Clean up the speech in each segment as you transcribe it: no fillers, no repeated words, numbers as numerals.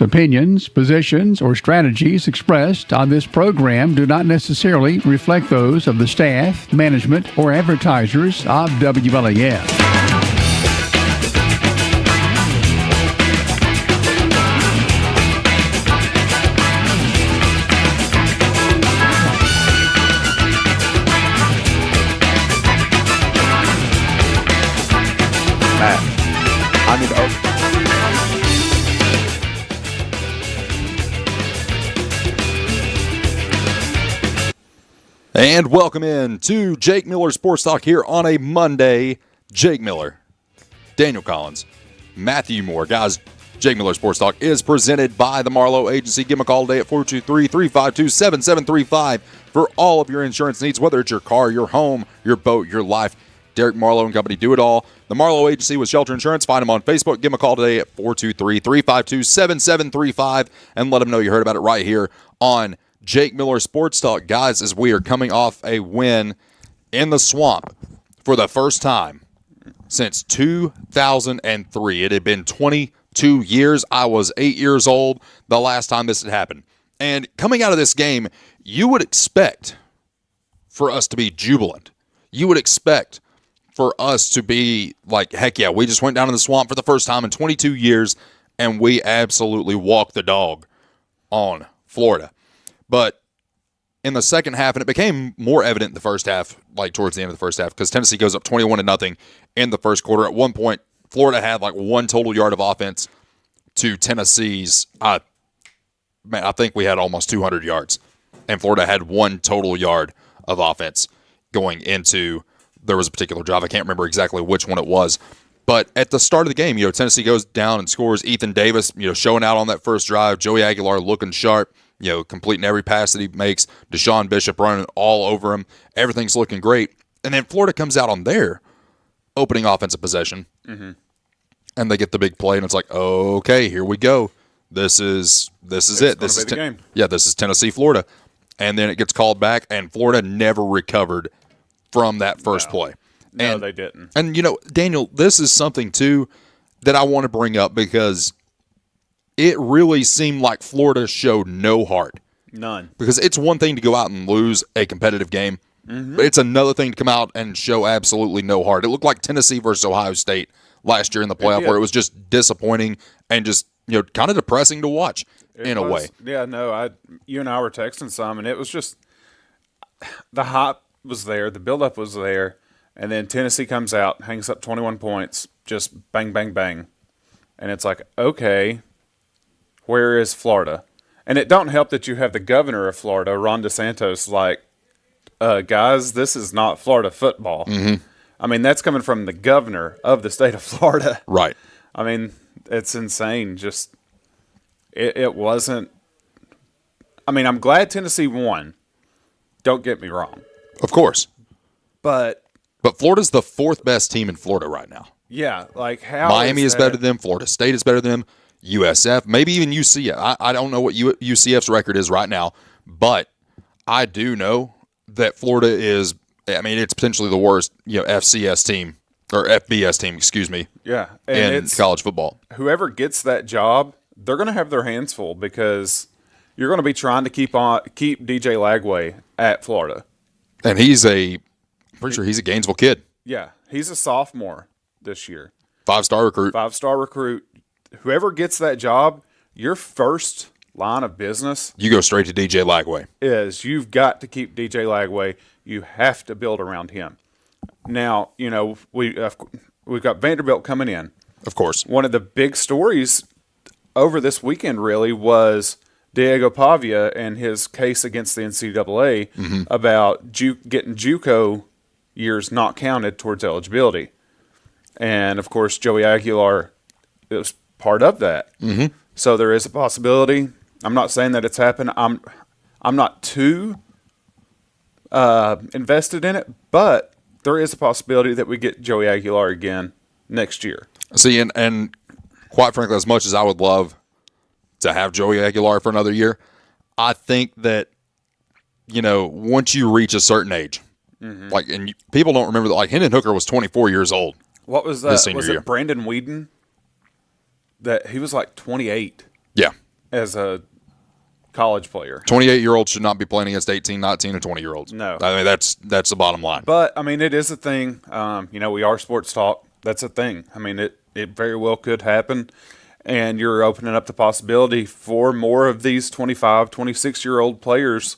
Opinions, positions, or strategies expressed on this program do not necessarily reflect those of the staff, management, or advertisers of WLAF. I need to open. And welcome in to Jake Miller Sports Talk here on a Monday. Jake Miller, Daniel Collins, Matthew Moore. Guys, Jake Miller Sports Talk is presented by the Marlowe Agency. Give them a call today at 423-352-7735 for all of your insurance needs, whether it's your car, your home, your boat, your life. Derek Marlowe and Company do it all. The Marlowe Agency with Shelter Insurance. Find them on Facebook. Give them a call today at 423-352-7735 and let them know you heard about it right here on Jake Miller Sports Talk. Guys, as we are coming off a win in the Swamp for the first time since 2003. It had been 22 years. I was 8 years old the last time this had happened. And coming out of this game, you would expect for us to be jubilant. You would expect for us to be like, heck yeah, we just went down in the Swamp for the first time in 22 years, and we absolutely walked the dog on Florida. But in the second half, and it became more evident in the first half, like towards the end of the first half, because Tennessee goes up 21-0 in the first quarter. At one point, Florida had like one total yard of offense to Tennessee's, I think we had almost 200 yards. And Florida had one total yard of offense going into, there was a particular drive. I can't remember exactly which one it was. But at the start of the game, Tennessee goes down and scores. Ethan Davis, showing out on that first drive. Joey Aguilar looking sharp. Completing every pass that he makes. Deshaun Bishop running all over him. Everything's looking great. And then Florida comes out on their opening offensive possession, and they get the big play, and it's like, okay, here we go. This is it. This is the game. Yeah, this is Tennessee, Florida. And then it gets called back, and Florida never recovered from that first play. No, they didn't. And, Daniel, this is something, too, that I want to bring up because it really seemed like Florida showed no heart. None. Because it's one thing to go out and lose a competitive game, but it's another thing to come out and show absolutely no heart. It looked like Tennessee versus Ohio State last year in the playoff where it was just disappointing and just, kind of depressing to watch in a way. Yeah, no, you and I were texting some, and it was just the hype was there, the buildup was there, and then Tennessee comes out, hangs up 21 points, just bang, bang, bang. And it's like, okay, where is Florida? And it don't help that you have the governor of Florida, Ron DeSantis, like, guys, this is not Florida football. I mean, that's coming from the governor of the state of Florida. Right. I mean, it's insane. Just, it wasn't. I mean, I'm glad Tennessee won. Don't get me wrong. Of course. But Florida's the fourth best team in Florida right now. Yeah, like how Miami is better than them. Florida State is better than them. USF, maybe even UCF. I don't know what UCF's record is right now, but I do know that Florida is, it's potentially the worst, FCS team, or FBS team, excuse me, yeah, and in college football. Whoever gets that job, they're going to have their hands full because you're going to be trying to keep DJ Lagway at Florida. And I'm pretty sure he's a Gainesville kid. Yeah, he's a sophomore this year. Five-star recruit. Whoever gets that job, your first line of business, you go straight to DJ Lagway. Is you've got to keep DJ Lagway. You have to build around him. Now, we've got Vanderbilt coming in. Of course. One of the big stories over this weekend really was Diego Pavia and his case against the NCAA about getting JUCO years not counted towards eligibility. And, of course, Joey Aguilar is part of that. So there is a possibility. I'm not saying that it's happened. I'm not too invested in it, but there is a possibility that we get Joey Aguilar again next year. See, and quite frankly, as much as I would love to have Joey Aguilar for another year, I think that, once you reach a certain age, and people don't remember that, like Hendon Hooker was 24 years old. What was that? Was it Brandon Whedon? That he was like 28. Yeah. as a college player. 28-year-olds should not be playing against 18, 19, and 20-year-olds. No. I mean, that's the bottom line. But, I mean, it is a thing. We are sports talk. That's a thing. I mean, it very well could happen. And you're opening up the possibility for more of these 25, 26-year-old players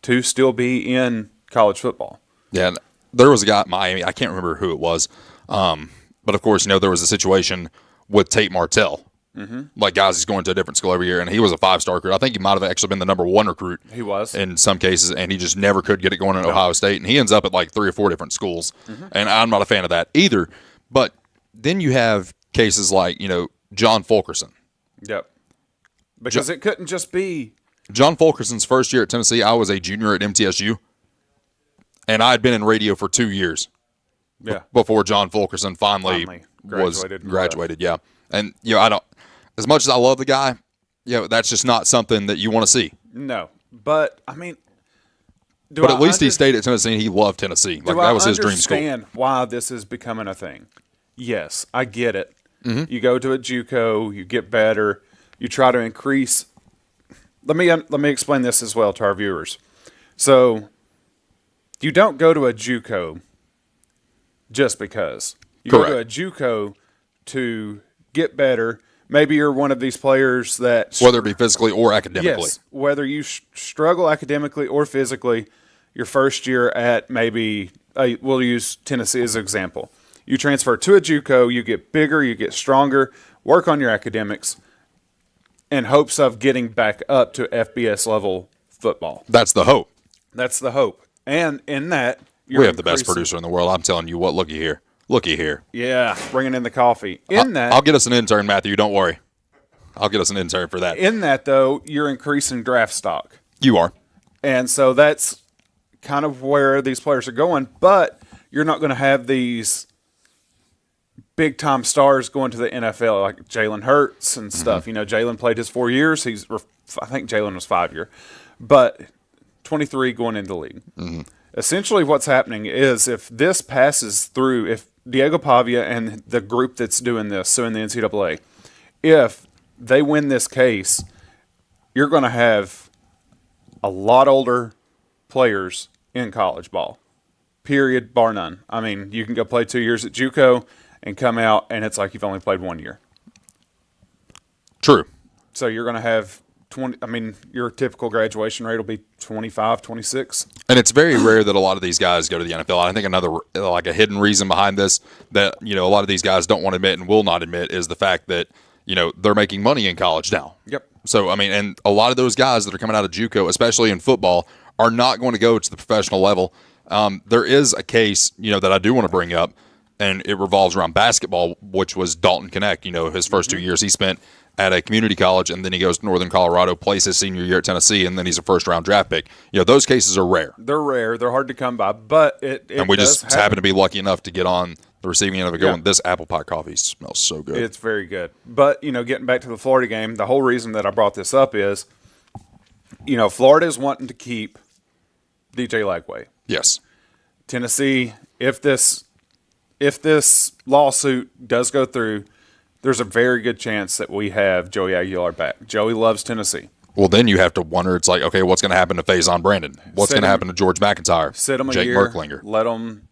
to still be in college football. Yeah, there was a guy at Miami. I can't remember who it was. But, of course, there was a situation with Tate Martell. Mm-hmm. Like, guys, he's going to a different school every year, and he was a 5-star recruit. I think he might have actually been the number 1 recruit. He was. In some cases, and he just never could get it going in Ohio State. And he ends up at like 3 or 4 different schools. Mm-hmm. And I'm not a fan of that either. But then you have cases like, John Fulkerson. Yep. Because it couldn't just be. John Fulkerson's first year at Tennessee, I was a junior at MTSU. And I had been in radio for 2 years. Yeah. Before John Fulkerson finally graduated. Yeah. And, I don't, as much as I love the guy, that's just not something that you want to see. No. But, I mean. But at least he stayed at Tennessee and he loved Tennessee. Like, that was his dream school. I understand why this is becoming a thing. Yes, I get it. Mm-hmm. You go to a JUCO, you get better, you try to increase. Let me explain this as well to our viewers. So, you don't go to a JUCO just because. You Correct. go to a JUCO to get better. Maybe you're one of these players that... Whether it be physically or academically. Yes, whether you struggle academically or physically, your first year at maybe... we'll use Tennessee as an example. You transfer to a JUCO, you get bigger, you get stronger, work on your academics, in hopes of getting back up to FBS level football. That's the hope. That's the hope. And in that... We have the best producer in the world. I'm telling you what, looky here. Looky here. Yeah, bringing in the coffee. I'll get us an intern, Matthew. Don't worry. I'll get us an intern for that. In that, though, you're increasing draft stock. You are. And so that's kind of where these players are going. But you're not going to have these big-time stars going to the NFL like Jalen Hurts and stuff. Mm-hmm. Jalen played his 4 years. I think Jalen was 5 year. But 23 going into the league. Mm-hmm. Essentially what's happening is if this passes through, if Diego Pavia and the group that's doing this, so in the NCAA, if they win this case, you're going to have a lot older players in college ball, period, bar none. I mean, you can go play 2 years at JUCO and come out, and it's like you've only played 1 year. True. So you're going to have 20. I mean, your typical graduation rate will be 25, 26. And it's very rare that a lot of these guys go to the NFL. I think another, like a hidden reason behind this that, a lot of these guys don't want to admit and will not admit is the fact that, they're making money in college now. Yep. So, I mean, and a lot of those guys that are coming out of JUCO, especially in football, are not going to go to the professional level. There is a case, that I do want to bring up, and it revolves around basketball, which was Dalton Connect. His first 2 years he spent at a community college, and then he goes to Northern Colorado, plays his senior year at Tennessee, and then he's a first-round draft pick. Those cases are rare. They're rare. They're hard to come by, but it and we does just happen to be lucky enough to get on the receiving end of it going, Yeah. this apple pie coffee smells so good. It's very good. But, getting back to the Florida game, the whole reason that I brought this up is, Florida is wanting to keep DJ Lagway. Yes. Tennessee, if this lawsuit does go through, there's a very good chance that we have Joey Aguilar back. Joey loves Tennessee. Well, then you have to wonder, it's like, okay, what's going to happen to Faison Brandon? What's going to happen to George McIntyre? Sit him a Jake year. Merklinger? Let them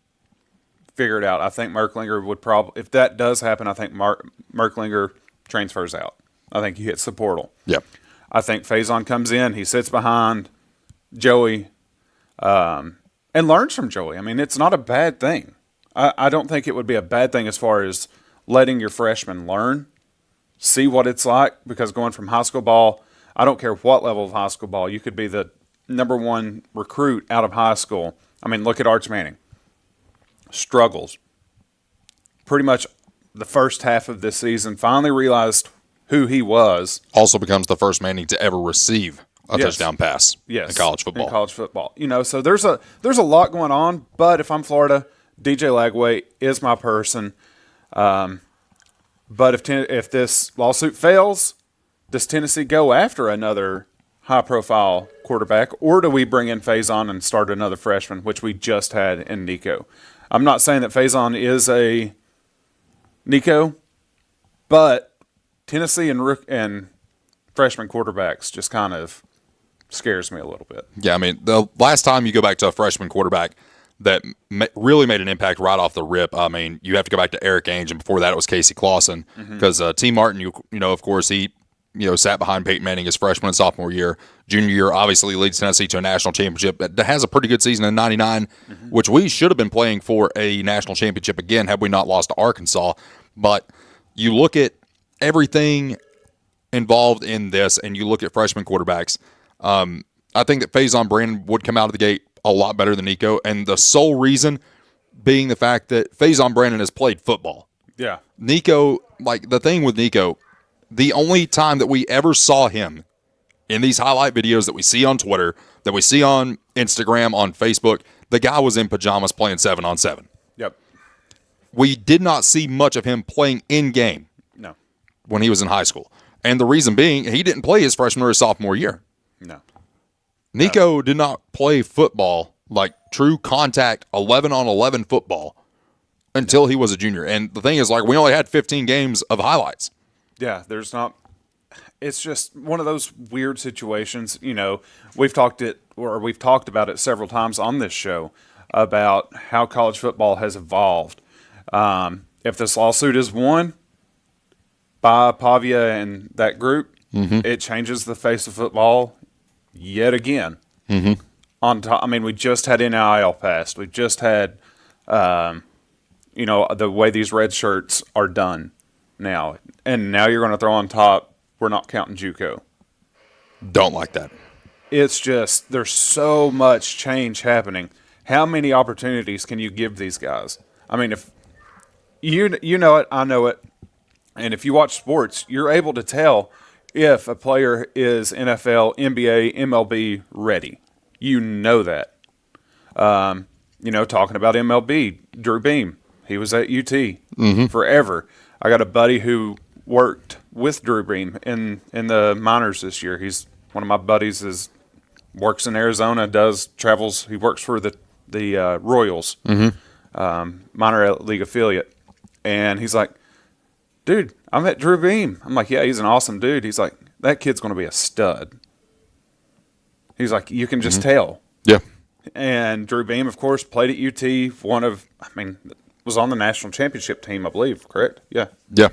figure it out. I think Merklinger would probably, if that does happen, I think Merklinger transfers out. I think he hits the portal. Yep. I think Faison comes in, he sits behind Joey, and learns from Joey. I mean, it's not a bad thing. I don't think it would be a bad thing as far as letting your freshmen learn, see what it's like, because going from high school ball, I don't care what level of high school ball, you could be the number 1 recruit out of high school. I mean, look at Arch Manning. Struggles. Pretty much the first half of this season, finally realized who he was. Also becomes the first Manning to ever receive a touchdown pass in college football. In college football. So there's a lot going on, but if I'm Florida, DJ Lagway is my person. But if this lawsuit fails, does Tennessee go after another high-profile quarterback, or do we bring in Faison and start another freshman, which we just had in Nico? I'm not saying that Faison is a Nico, but Tennessee and freshman quarterbacks just kind of scares me a little bit. Yeah, I mean, the last time you go back to a freshman quarterback that really made an impact right off the rip, I mean, you have to go back to Eric Ainge, and before that it was Casey Clausen, because T. Martin, you know, of course, he sat behind Peyton Manning his freshman and sophomore year. Junior year obviously leads Tennessee to a national championship. That has a pretty good season in '99, which we should have been playing for a national championship again had we not lost to Arkansas. But you look at everything involved in this, and you look at freshman quarterbacks. I think that Faison Brandon would come out of the gate a lot better than Nico, and the sole reason being the fact that Faison Brandon has played football. Yeah. Nico, like the thing with Nico, the only time that we ever saw him in these highlight videos that we see on Twitter, that we see on Instagram, on Facebook, the guy was in pajamas playing 7-on-7. Yep. We did not see much of him playing in-game No. when he was in high school. And the reason being, he didn't play his freshman or his sophomore year. No. Nico did not play football, like true contact 11-on-11 football, until he was a junior. And the thing is, like, we only had 15 games of highlights. Yeah, there's not. It's just one of those weird situations. You know, we've talked about it several times on this show about how college football has evolved. If this lawsuit is won by Pavia and that group, it changes the face of football yet again. On top, I mean, we just had NIL passed. We just had, the way these red shirts are done now, and now you're going to throw on top, we're not counting JUCO. Don't like that. It's just, there's so much change happening. How many opportunities can you give these guys? I mean, if you know it, I know it, and if you watch sports, you're able to tell if a player is NFL, NBA, MLB ready. You know that. Talking about MLB, Drew Beam, he was at UT forever. I got a buddy who worked with Drew Beam in the minors this year. He's one of my buddies. Works in Arizona, travels. He works for the Royals, minor league affiliate, and he's like, "Dude, I met Drew Beam." I'm like, "Yeah, he's an awesome dude." He's like, "That kid's going to be a stud." He's like, "You can just tell." Yeah. And Drew Beam, of course, played at UT. Was on the national championship team, I believe. Correct? Yeah. Yeah.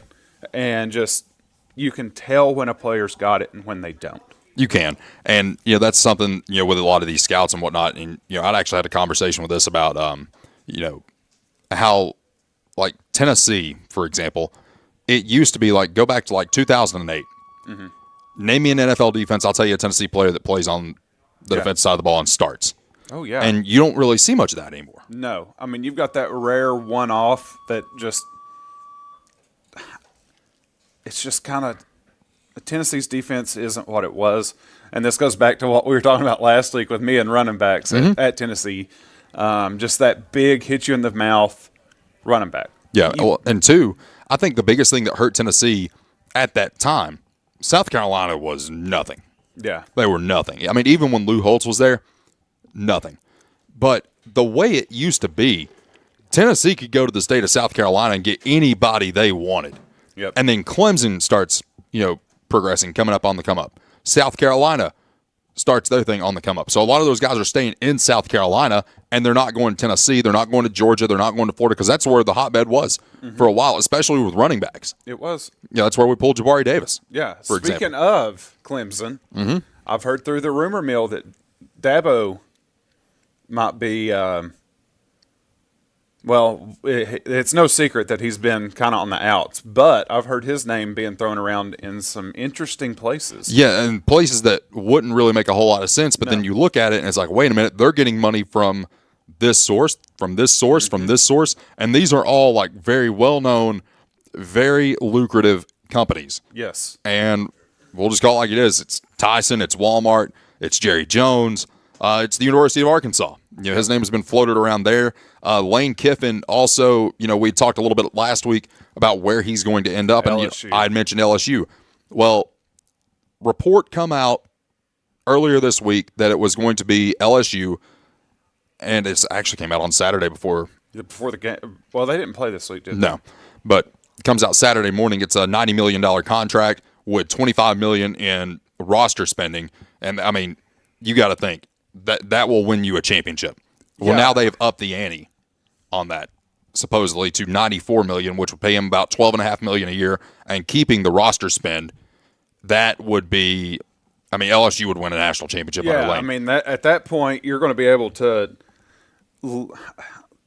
And just, you can tell when a player's got it and when they don't. You can. And, that's something, with a lot of these scouts and whatnot. And, I'd actually had a conversation with this about, how, like, Tennessee, for example, it used to be like, go back to like 2008. Name me an NFL defense. I'll tell you a Tennessee player that plays on the defensive side of the ball and starts. Oh, yeah. And you don't really see much of that anymore. No. I mean, you've got that rare one-off that just, it's just kind of, Tennessee's defense isn't what it was. And this goes back to what we were talking about last week with me and running backs at Tennessee. Just that big hit you in the mouth running back. Yeah. And two, I think the biggest thing that hurt Tennessee at that time, South Carolina was nothing. Yeah. They were nothing. I mean, even when Lou Holtz was there, nothing. But the way it used to be, Tennessee could go to the state of South Carolina and get anybody they wanted. Yep. And then Clemson starts, progressing, coming up on the come up. South Carolina starts their thing on the come up. So a lot of those guys are staying in South Carolina, and they're not going to Tennessee. They're not going to Georgia. They're not going to Florida, because that's where the hotbed was for a while, especially with running backs. It was. Yeah, that's where we pulled Jabari Davis. Yeah. For Speaking example. of Clemson, I've heard through the rumor mill that Dabo might be, it's no secret that he's been kind of on the outs, but I've heard his name being thrown around in some interesting places. Yeah, and places that wouldn't really make a whole lot of sense, but then you look at it and it's like, wait a minute, they're getting money from this source, from this source, from this source, and these are all like very well-known, very lucrative companies. Yes. And we'll just call it like it is. It's Tyson, it's Walmart, it's Jerry Jones, it's the University of Arkansas. His name has been floated around there. Lane Kiffin also, we talked a little bit last week about where he's going to end up. LSU. And I had mentioned LSU. Well, report come out earlier this week that it was going to be LSU, and it actually came out on Saturday before the game. Well, they didn't play this week, did they? No, but it comes out Saturday morning. It's a $90 million contract with $25 million in roster spending, and I mean, you got to think that will win you a championship. Well, Yeah. now they've upped the ante on that, supposedly to $94 million, which would pay him about $12.5 million a year, and keeping the roster spend, that would be. I mean, LSU would win a national championship under Yeah, Lane. I mean, at that point, you're going to be able to.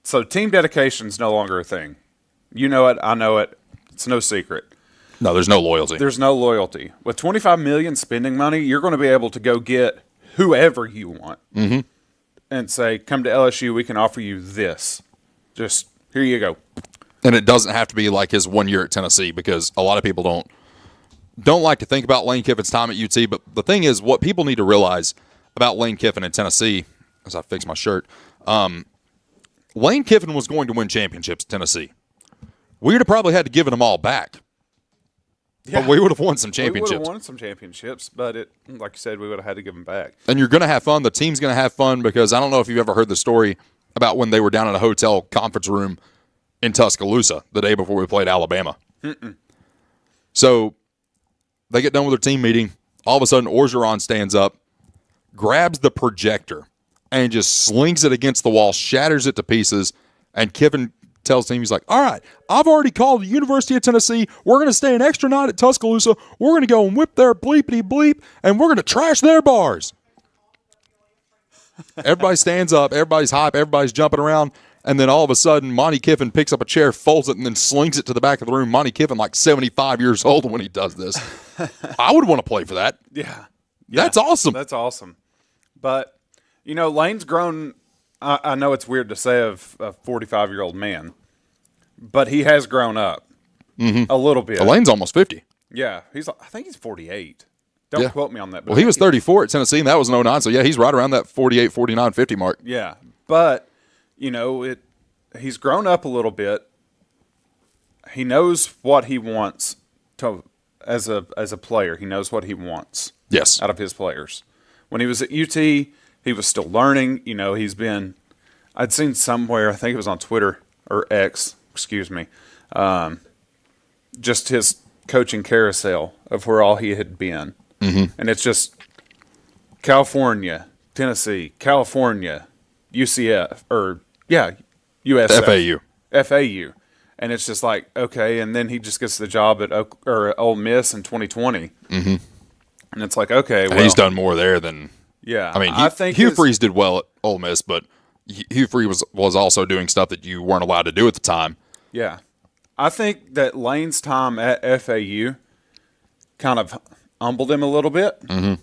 So, team dedication's no longer a thing. You know it. I know it. It's no secret. No, there's no loyalty. There's no loyalty. With $25 million spending money, you're going to be able to go get whoever you want and say, "Come to LSU. We can offer you this. Just here you go." And it doesn't have to be like his 1 year at Tennessee, because a lot of people don't like to think about Lane Kiffin's time at UT. But the thing is, what people need to realize about Lane Kiffin in Tennessee, as I fix my shirt, Lane Kiffin was going to win championships at Tennessee. We would have probably had to give them all back. Yeah. But we would have won some We would championships. have won some championships, but like you said, we would have had to give them back. And you're going to have fun. The team's going to have fun, because I don't know if you've ever heard the story about when they were down in a hotel conference room in Tuscaloosa the day before we played Alabama. So they get done with their team meeting. All of a sudden, Orgeron stands up, grabs the projector, and just slings it against the wall, shatters it to pieces. And Kiffin tells the team, he's like, "All right, I've already called the University of Tennessee. We're going to stay an extra night at Tuscaloosa. We're going to go and whip their bleepity bleep, and we're going to trash their bars." Everybody stands up. Everybody's hype. Everybody's jumping around. And then all of a sudden, Monty Kiffin picks up a chair, folds it, and then slings it to the back of the room. Monty Kiffin, like 75 years old when he does this. I would want to play for that. Yeah. That's awesome. That's awesome. But, Lane's grown. I know it's weird to say of a 45-year-old man, but he has grown up a little bit. Lane's almost 50. Yeah. I think he's 48. Don't quote me on that. But Well, he was 34 at Tennessee, and that was in 09. So, yeah, he's right around that 48, 49, 50 mark. Yeah. But, he's grown up a little bit. He knows what he wants as a player. He knows what he wants. Yes. Out of his players. When he was at UT, he was still learning. I'd seen somewhere, I think it was on Twitter or X, excuse me, just his coaching carousel of where all he had been. Mm-hmm. And it's just California, Tennessee, California, UCF, USF. FAU. And it's just like, okay, and then he just gets the job at Ole Miss in 2020. Mm-hmm. And it's like, okay, well. And he's done more there than. Yeah. I mean, I think Hugh Freeze did well at Ole Miss, but Hugh Freeze was also doing stuff that you weren't allowed to do at the time. Yeah. I think that Lane's time at FAU kind of humbled him a little bit. Mm-hmm.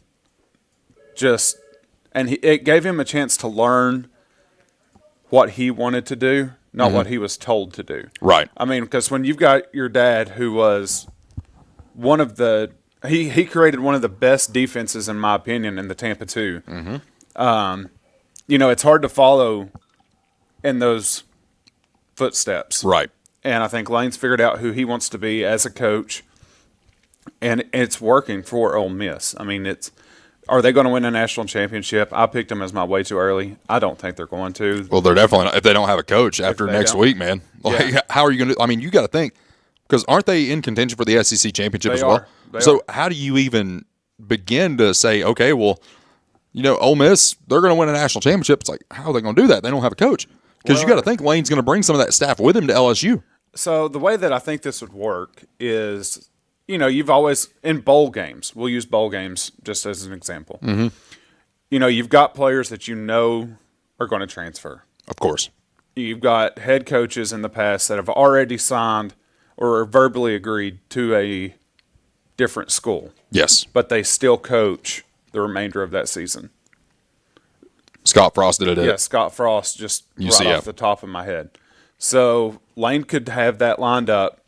It gave him a chance to learn what he wanted to do, not what he was told to do. Right. I mean, because when you've got your dad who was one of the he created one of the best defenses, in my opinion, in the Tampa 2. Mm-hmm. It's hard to follow in those footsteps. Right. And I think Lane's figured out who he wants to be as a coach, and it's working for Ole Miss. I mean, are they going to win a national championship? I picked them as my way too early. I don't think they're going to. Well, they're definitely not, if they don't have a coach after next week, man. Like, how are you going to? I mean, you got to think, because aren't they in contention for the SEC championship as well? So how do you even begin to say, okay, well, Ole Miss, they're going to win a national championship? It's like, how are they going to do that? They don't have a coach. Because you got to think Lane's going to bring some of that staff with him to LSU. So the way that I think this would work is, you've always, in bowl games, we'll use bowl games just as an example. Mm-hmm. You've got players that are going to transfer. Of course. You've got head coaches in the past that have already signed or verbally agreed to a different school. Yes. But they still coach the remainder of that season. Scott Frost did it. Yeah, Scott Frost, just UCF. right off the top of my head. So Lane could have that lined up.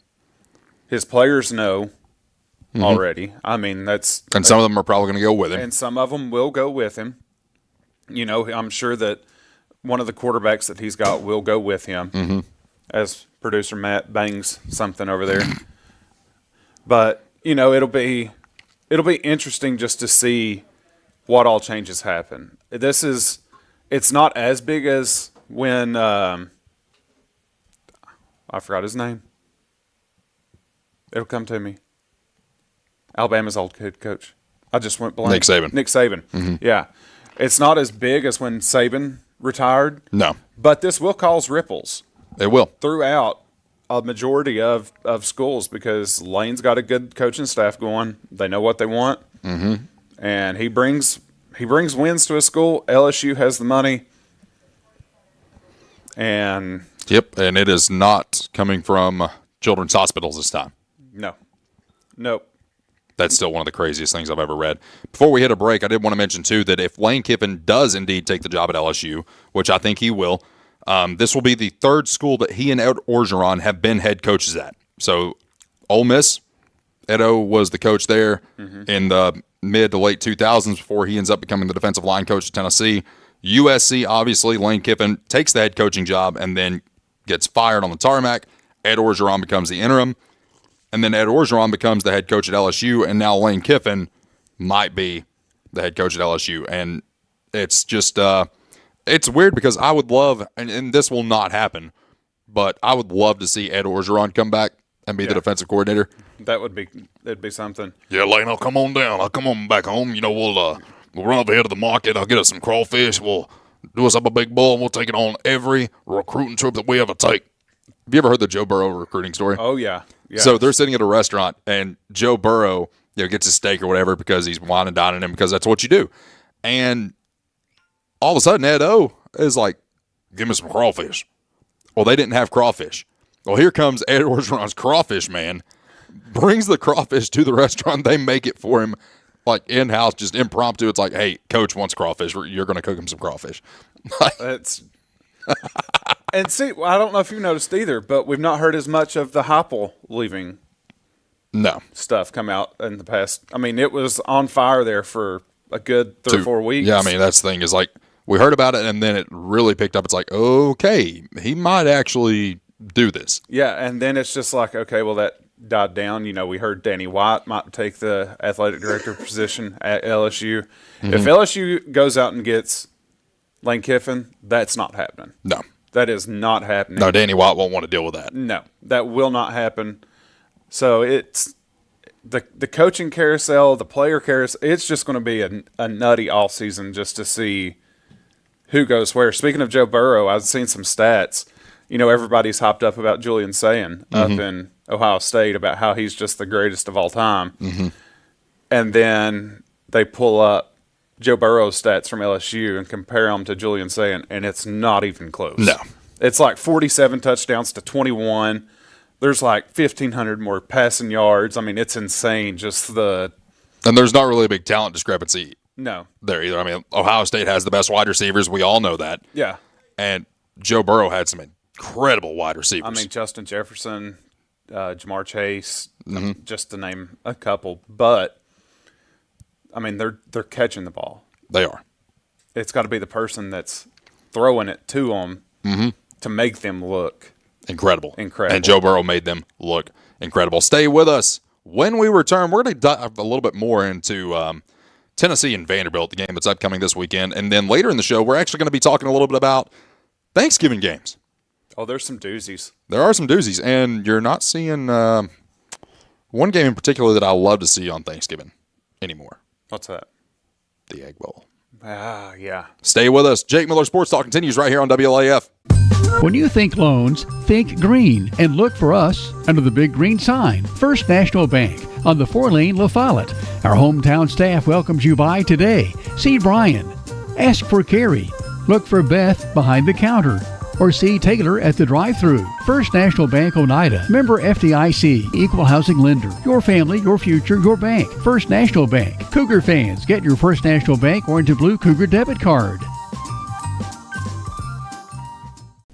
His players know already. I mean, and some of them are probably going to go with him. And some of them will go with him. I'm sure that one of the quarterbacks that he's got will go with him, as producer Matt bangs something over there. But it'll be interesting just to see what all changes happen. It's not as big as when I forgot his name. It'll come to me. Alabama's old head coach. I just went blank. Nick Saban. Nick Saban. Yeah. It's not as big as when Saban retired. No. But this will cause ripples It will. throughout a majority of schools because Lane's got a good coaching staff going. They know what they want. Mm-hmm. And he brings wins to a school. LSU has the money. And Yep, and it is not coming from children's hospitals this time. no. Nope. That's still one of the craziest things I've ever read. Before we hit a break, I did want to mention, too, that if Lane Kiffin does indeed take the job at LSU, which I think he will, this will be the third school that he and Ed Orgeron have been head coaches at. So, Ole Miss, Edo was the coach there in the mid to late 2000s before he ends up becoming the defensive line coach at Tennessee. USC, obviously, Lane Kiffin takes the head coaching job and then gets fired on the tarmac. Ed Orgeron becomes the interim. And then Ed Orgeron becomes the head coach at LSU, and now Lane Kiffin might be the head coach at LSU. And it's just it's weird because I would love, and this will not happen, but I would love to see Ed Orgeron come back and be the defensive coordinator. That'd be something. Yeah, Lane, I'll come on down. I'll come on back home. You know, we'll run up ahead of the market. I'll get us some crawfish. We'll do us up a big bowl, and we'll take it on every recruiting trip that we ever take. Have you ever heard the Joe Burrow recruiting story? Oh, yeah. Yeah. So they're sitting at a restaurant, and Joe Burrow, gets his steak or whatever because he's wine and dining him because that's what you do. And all of a sudden, Ed O is like, "Give me some crawfish." Well, they didn't have crawfish. Well, here comes Ed Orgeron's crawfish man, brings the crawfish to the restaurant. They make it for him, like in-house, just impromptu. It's like, "Hey, coach wants crawfish. You're going to cook him some crawfish." That's and see, I don't know if you noticed either, but we've not heard as much of the Heupel leaving No. stuff come out in the past. I mean, it was on fire there for a good 3 or 4 weeks. Yeah, I mean, that's the thing is like we heard about it and then it really picked up. It's like, okay, he might actually do this. Yeah, and then it's just like, okay, well, that died down. You know, we heard Danny White might take the athletic director position at LSU. Mm-hmm. If LSU goes out and gets Lane Kiffin, that's not happening. No. That is not happening. No, Danny White won't want to deal with that. No, that will not happen. So it's the coaching carousel, the player carousel. It's just going to be a nutty offseason just to see who goes where. Speaking of Joe Burrow, I've seen some stats. You know, everybody's hopped up about Julian Sayin up in Ohio State about how he's just the greatest of all time. Mm-hmm. And then they pull up Joe Burrow's stats from LSU and compare them to Julian Sayin, and it's not even close. No. It's like 47 touchdowns to 21. There's like 1,500 more passing yards. I mean, it's insane. And there's not really a big talent discrepancy No. there either. I mean, Ohio State has the best wide receivers. We all know that. Yeah. And Joe Burrow had some incredible wide receivers. I mean, Justin Jefferson, Jamar Chase, just to name a couple. But, I mean, they're catching the ball. They are. It's got to be the person that's throwing it to them to make them look Incredible. Incredible. And Joe Burrow made them look incredible. Stay with us. When we return, we're going to dive a little bit more into Tennessee and Vanderbilt, the game that's upcoming this weekend. And then later in the show, we're actually going to be talking a little bit about Thanksgiving games. Oh, there's some doozies. There are some doozies. And you're not seeing one game in particular that I love to see on Thanksgiving anymore. What's that? The Egg Bowl. Ah, yeah. Stay with us. Jake Miller Sports Talk continues right here on WLAF. When you think loans, think green and look for us under the big green sign. First National Bank on the 4-lane La Follette. Our hometown staff welcomes you by today. See Brian. Ask for Carrie. Look for Beth behind the counter. Or see Taylor at the drive-thru. First National Bank Oneida. Member FDIC. Equal housing lender. Your family, your future, your bank. First National Bank. Cougar fans, get your First National Bank Orange and Blue Cougar debit card.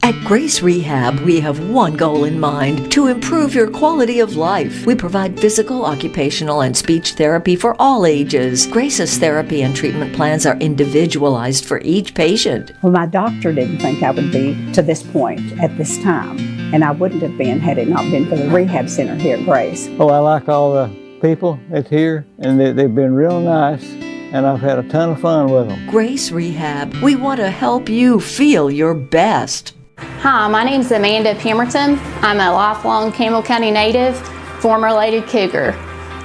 At Grace Rehab, we have one goal in mind: to improve your quality of life. We provide physical, occupational, and speech therapy for all ages. Grace's therapy and treatment plans are individualized for each patient. Well, my doctor didn't think I would be to this point at this time, and I wouldn't have been had it not been for the rehab center here at Grace. Oh, I like all the people that's here, and they've been real nice, and I've had a ton of fun with them. Grace Rehab, we want to help you feel your best. Hi, my name's Amanda Pemerton. I'm a lifelong Campbell County native, former Lady Cougar.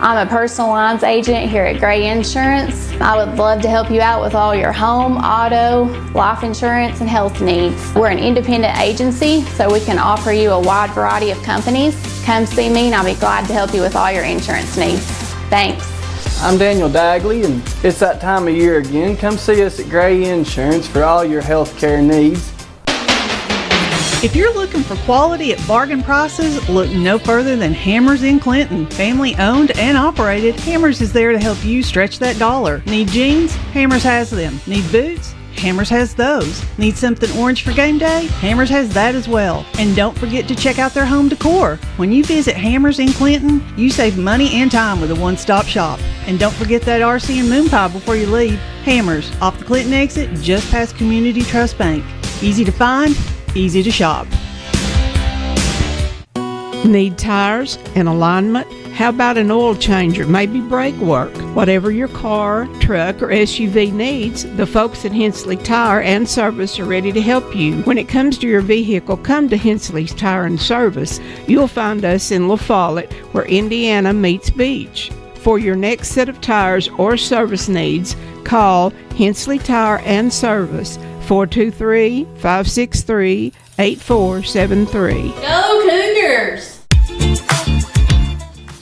I'm a personal lines agent here at Gray Insurance. I would love to help you out with all your home, auto, life insurance, and health needs. We're an independent agency, so we can offer you a wide variety of companies. Come see me and I'll be glad to help you with all your insurance needs. Thanks. I'm Daniel Dagley, and it's that time of year again. Come see us at Gray Insurance for all your health care needs. If you're looking for quality at bargain prices, look no further than Hammers in Clinton. Family owned and operated, Hammers is there to help you stretch that dollar. Need jeans? Hammers has them. Need boots? Hammers has those. Need something orange for game day? Hammers has that as well. And don't forget to check out their home decor. When you visit Hammers in Clinton, you save money and time with a one-stop shop. And don't forget that RC and moon pie before you leave. Hammers, off the Clinton exit, just past Community Trust Bank. Easy to find, easy to shop. Need tires and alignment? How about an oil changer, maybe brake work? Whatever your car, truck, or SUV needs, the folks at Hensley Tire and Service are ready to help you. When it comes to your vehicle, come to Hensley's Tire and Service. You'll find us in La Follette, where Indiana meets Beach. For your next set of tires or service needs, call Hensley Tire and Service, 423-563-8473. Go Cougars!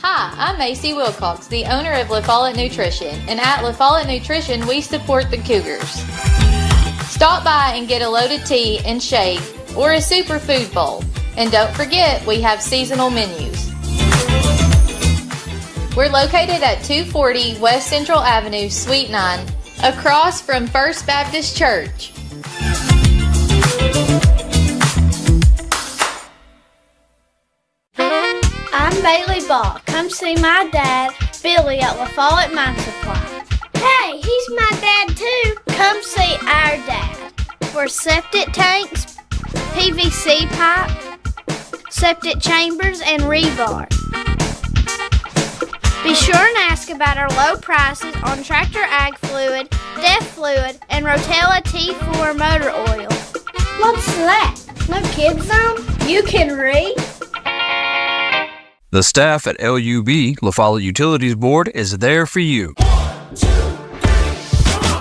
Hi, I'm Macy Wilcox, the owner of La Follette Nutrition, and at La Follette Nutrition, we support the Cougars. Stop by and get a loaded tea and shake or a superfood bowl. And don't forget, we have seasonal menus. We're located at 240 West Central Avenue, Suite 9, across from First Baptist Church. I'm Bailey Ball. Come see my dad, Billy, at La Follette Mine Supply. Hey, he's my dad too. Come see our dad. For septic tanks, PVC pipe, septic chambers, and rebar. Be sure and ask about our low prices on Tractor Ag Fluid, Def Fluid, and Rotella T4 motor oil. What's that? No kids zone? You can read? The staff at LUB, La Follette Utilities Board, is there for you.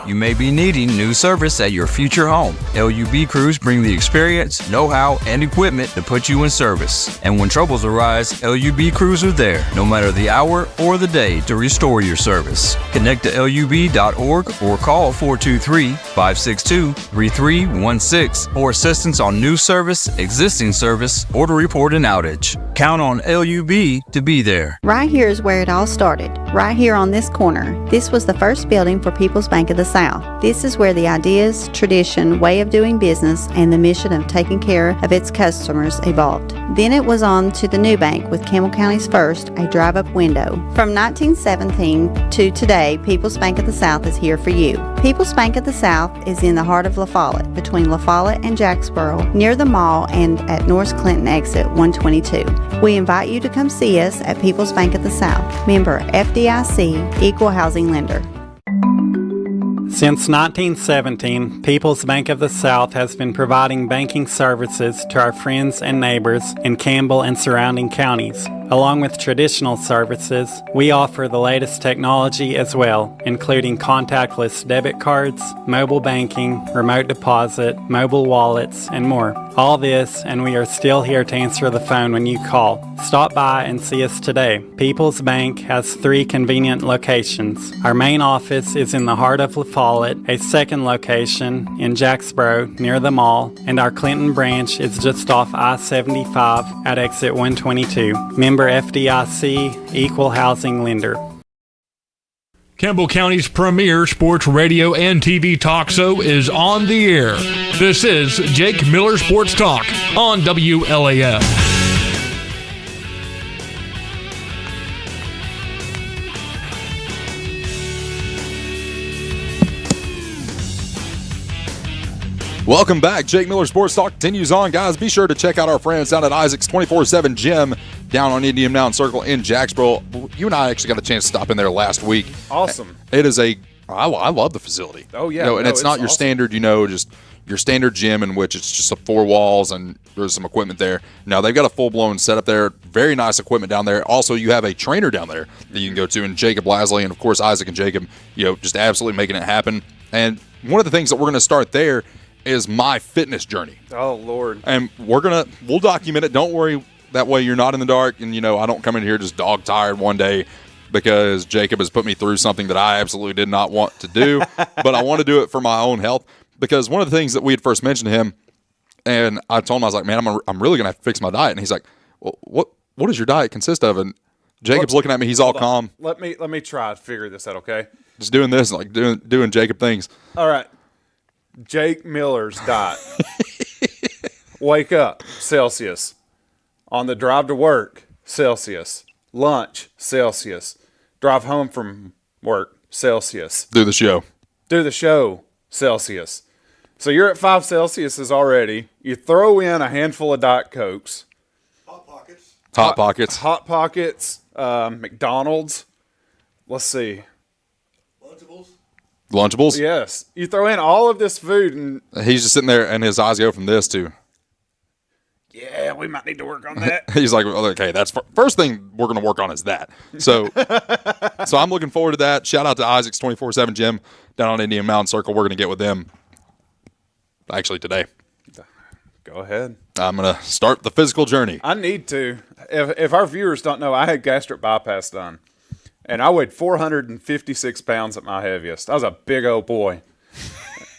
You may be needing new service at your future home. LUB crews bring the experience, know-how, and equipment to put you in service. And when troubles arise, LUB crews are there, no matter the hour or the day, to restore your service. Connect to LUB.org or call 423-562-3316 for assistance on new service, existing service, or to report an outage. Count on LUB to be there. Right here is where it all started. Right here on this corner. This was the first building for People's Bank of the South. This is where the ideas, tradition, way of doing business, and the mission of taking care of its customers evolved. Then it was on to the new bank with Campbell County's first, a drive-up window. From 1917 to today, People's Bank of the South is here for you. People's Bank of the South is in the heart of La Follette, between La Follette and Jacksboro, near the mall and at North Clinton exit 122. We invite you to come see us at People's Bank of the South, member FDIC, equal housing lender. Since 1917, People's Bank of the South has been providing banking services to our friends and neighbors in Campbell and surrounding counties. Along with traditional services, we offer the latest technology as well, including contactless debit cards, mobile banking, remote deposit, mobile wallets, and more. All this, and we are still here to answer the phone when you call. Stop by and see us today. People's Bank has 3 convenient locations. Our main office is in the heart of La Follette, a second location in Jacksboro near the mall, and our Clinton branch is just off I-75 at exit 122. Member FDIC, equal housing lender. Campbell County's premier sports radio and TV talk show is on the air. This is Jake Miller Sports Talk on WLAF. Welcome back. Jake Miller Sports Talk continues on. Guys, be sure to check out our friends down at Isaac's 24/7 Gym down on Indian Mountain Circle in Jacksboro. You and I actually got a chance to stop in there last week. Awesome. It is I love the facility. Oh, yeah. And it's not your awesome. standard, just your standard gym in which it's just 4 walls and there's some equipment there. Now they've got a full-blown setup there. Very nice equipment down there. Also, you have a trainer down there that you can go to, and Jacob Lasley, and of course Isaac and Jacob, just absolutely making it happen. And one of the things that we're going to start there is my fitness journey. Oh, Lord. And we'll document it. Don't worry. That way you're not in the dark, and, I don't come in here just dog-tired one day because Jacob has put me through something that I absolutely did not want to do. But I want to do it for my own health, because one of the things that we had first mentioned to him, and I told him, I was like, man, I'm really going to have to fix my diet. And he's like, well, what does your diet consist of? And Jacob's looking at me. He's all calm. Let me try to figure this out, okay? Just doing this, like doing Jacob things. All right. Jake Miller's diet. Wake up, Celsius. On the drive to work, Celsius. Lunch, Celsius. Drive home from work, Celsius. Do the show, Celsius. So you're at 5 Celsius already. You throw in a handful of Diet Cokes. Hot Pockets, McDonald's. Let's see. Lunchables? Yes. You throw in all of this food, and he's just sitting there, and his eyes go from this to, yeah, we might need to work on that. He's like, okay, that's first thing we're going to work on is that. So I'm looking forward to that. Shout out to Isaac's 24/7 Gym down on Indian Mountain Circle. We're going to get with them actually today. Go ahead. I'm going to start the physical journey. I need to. If our viewers don't know, I had gastric bypass done, and I weighed 456 pounds at my heaviest. I was a big old boy.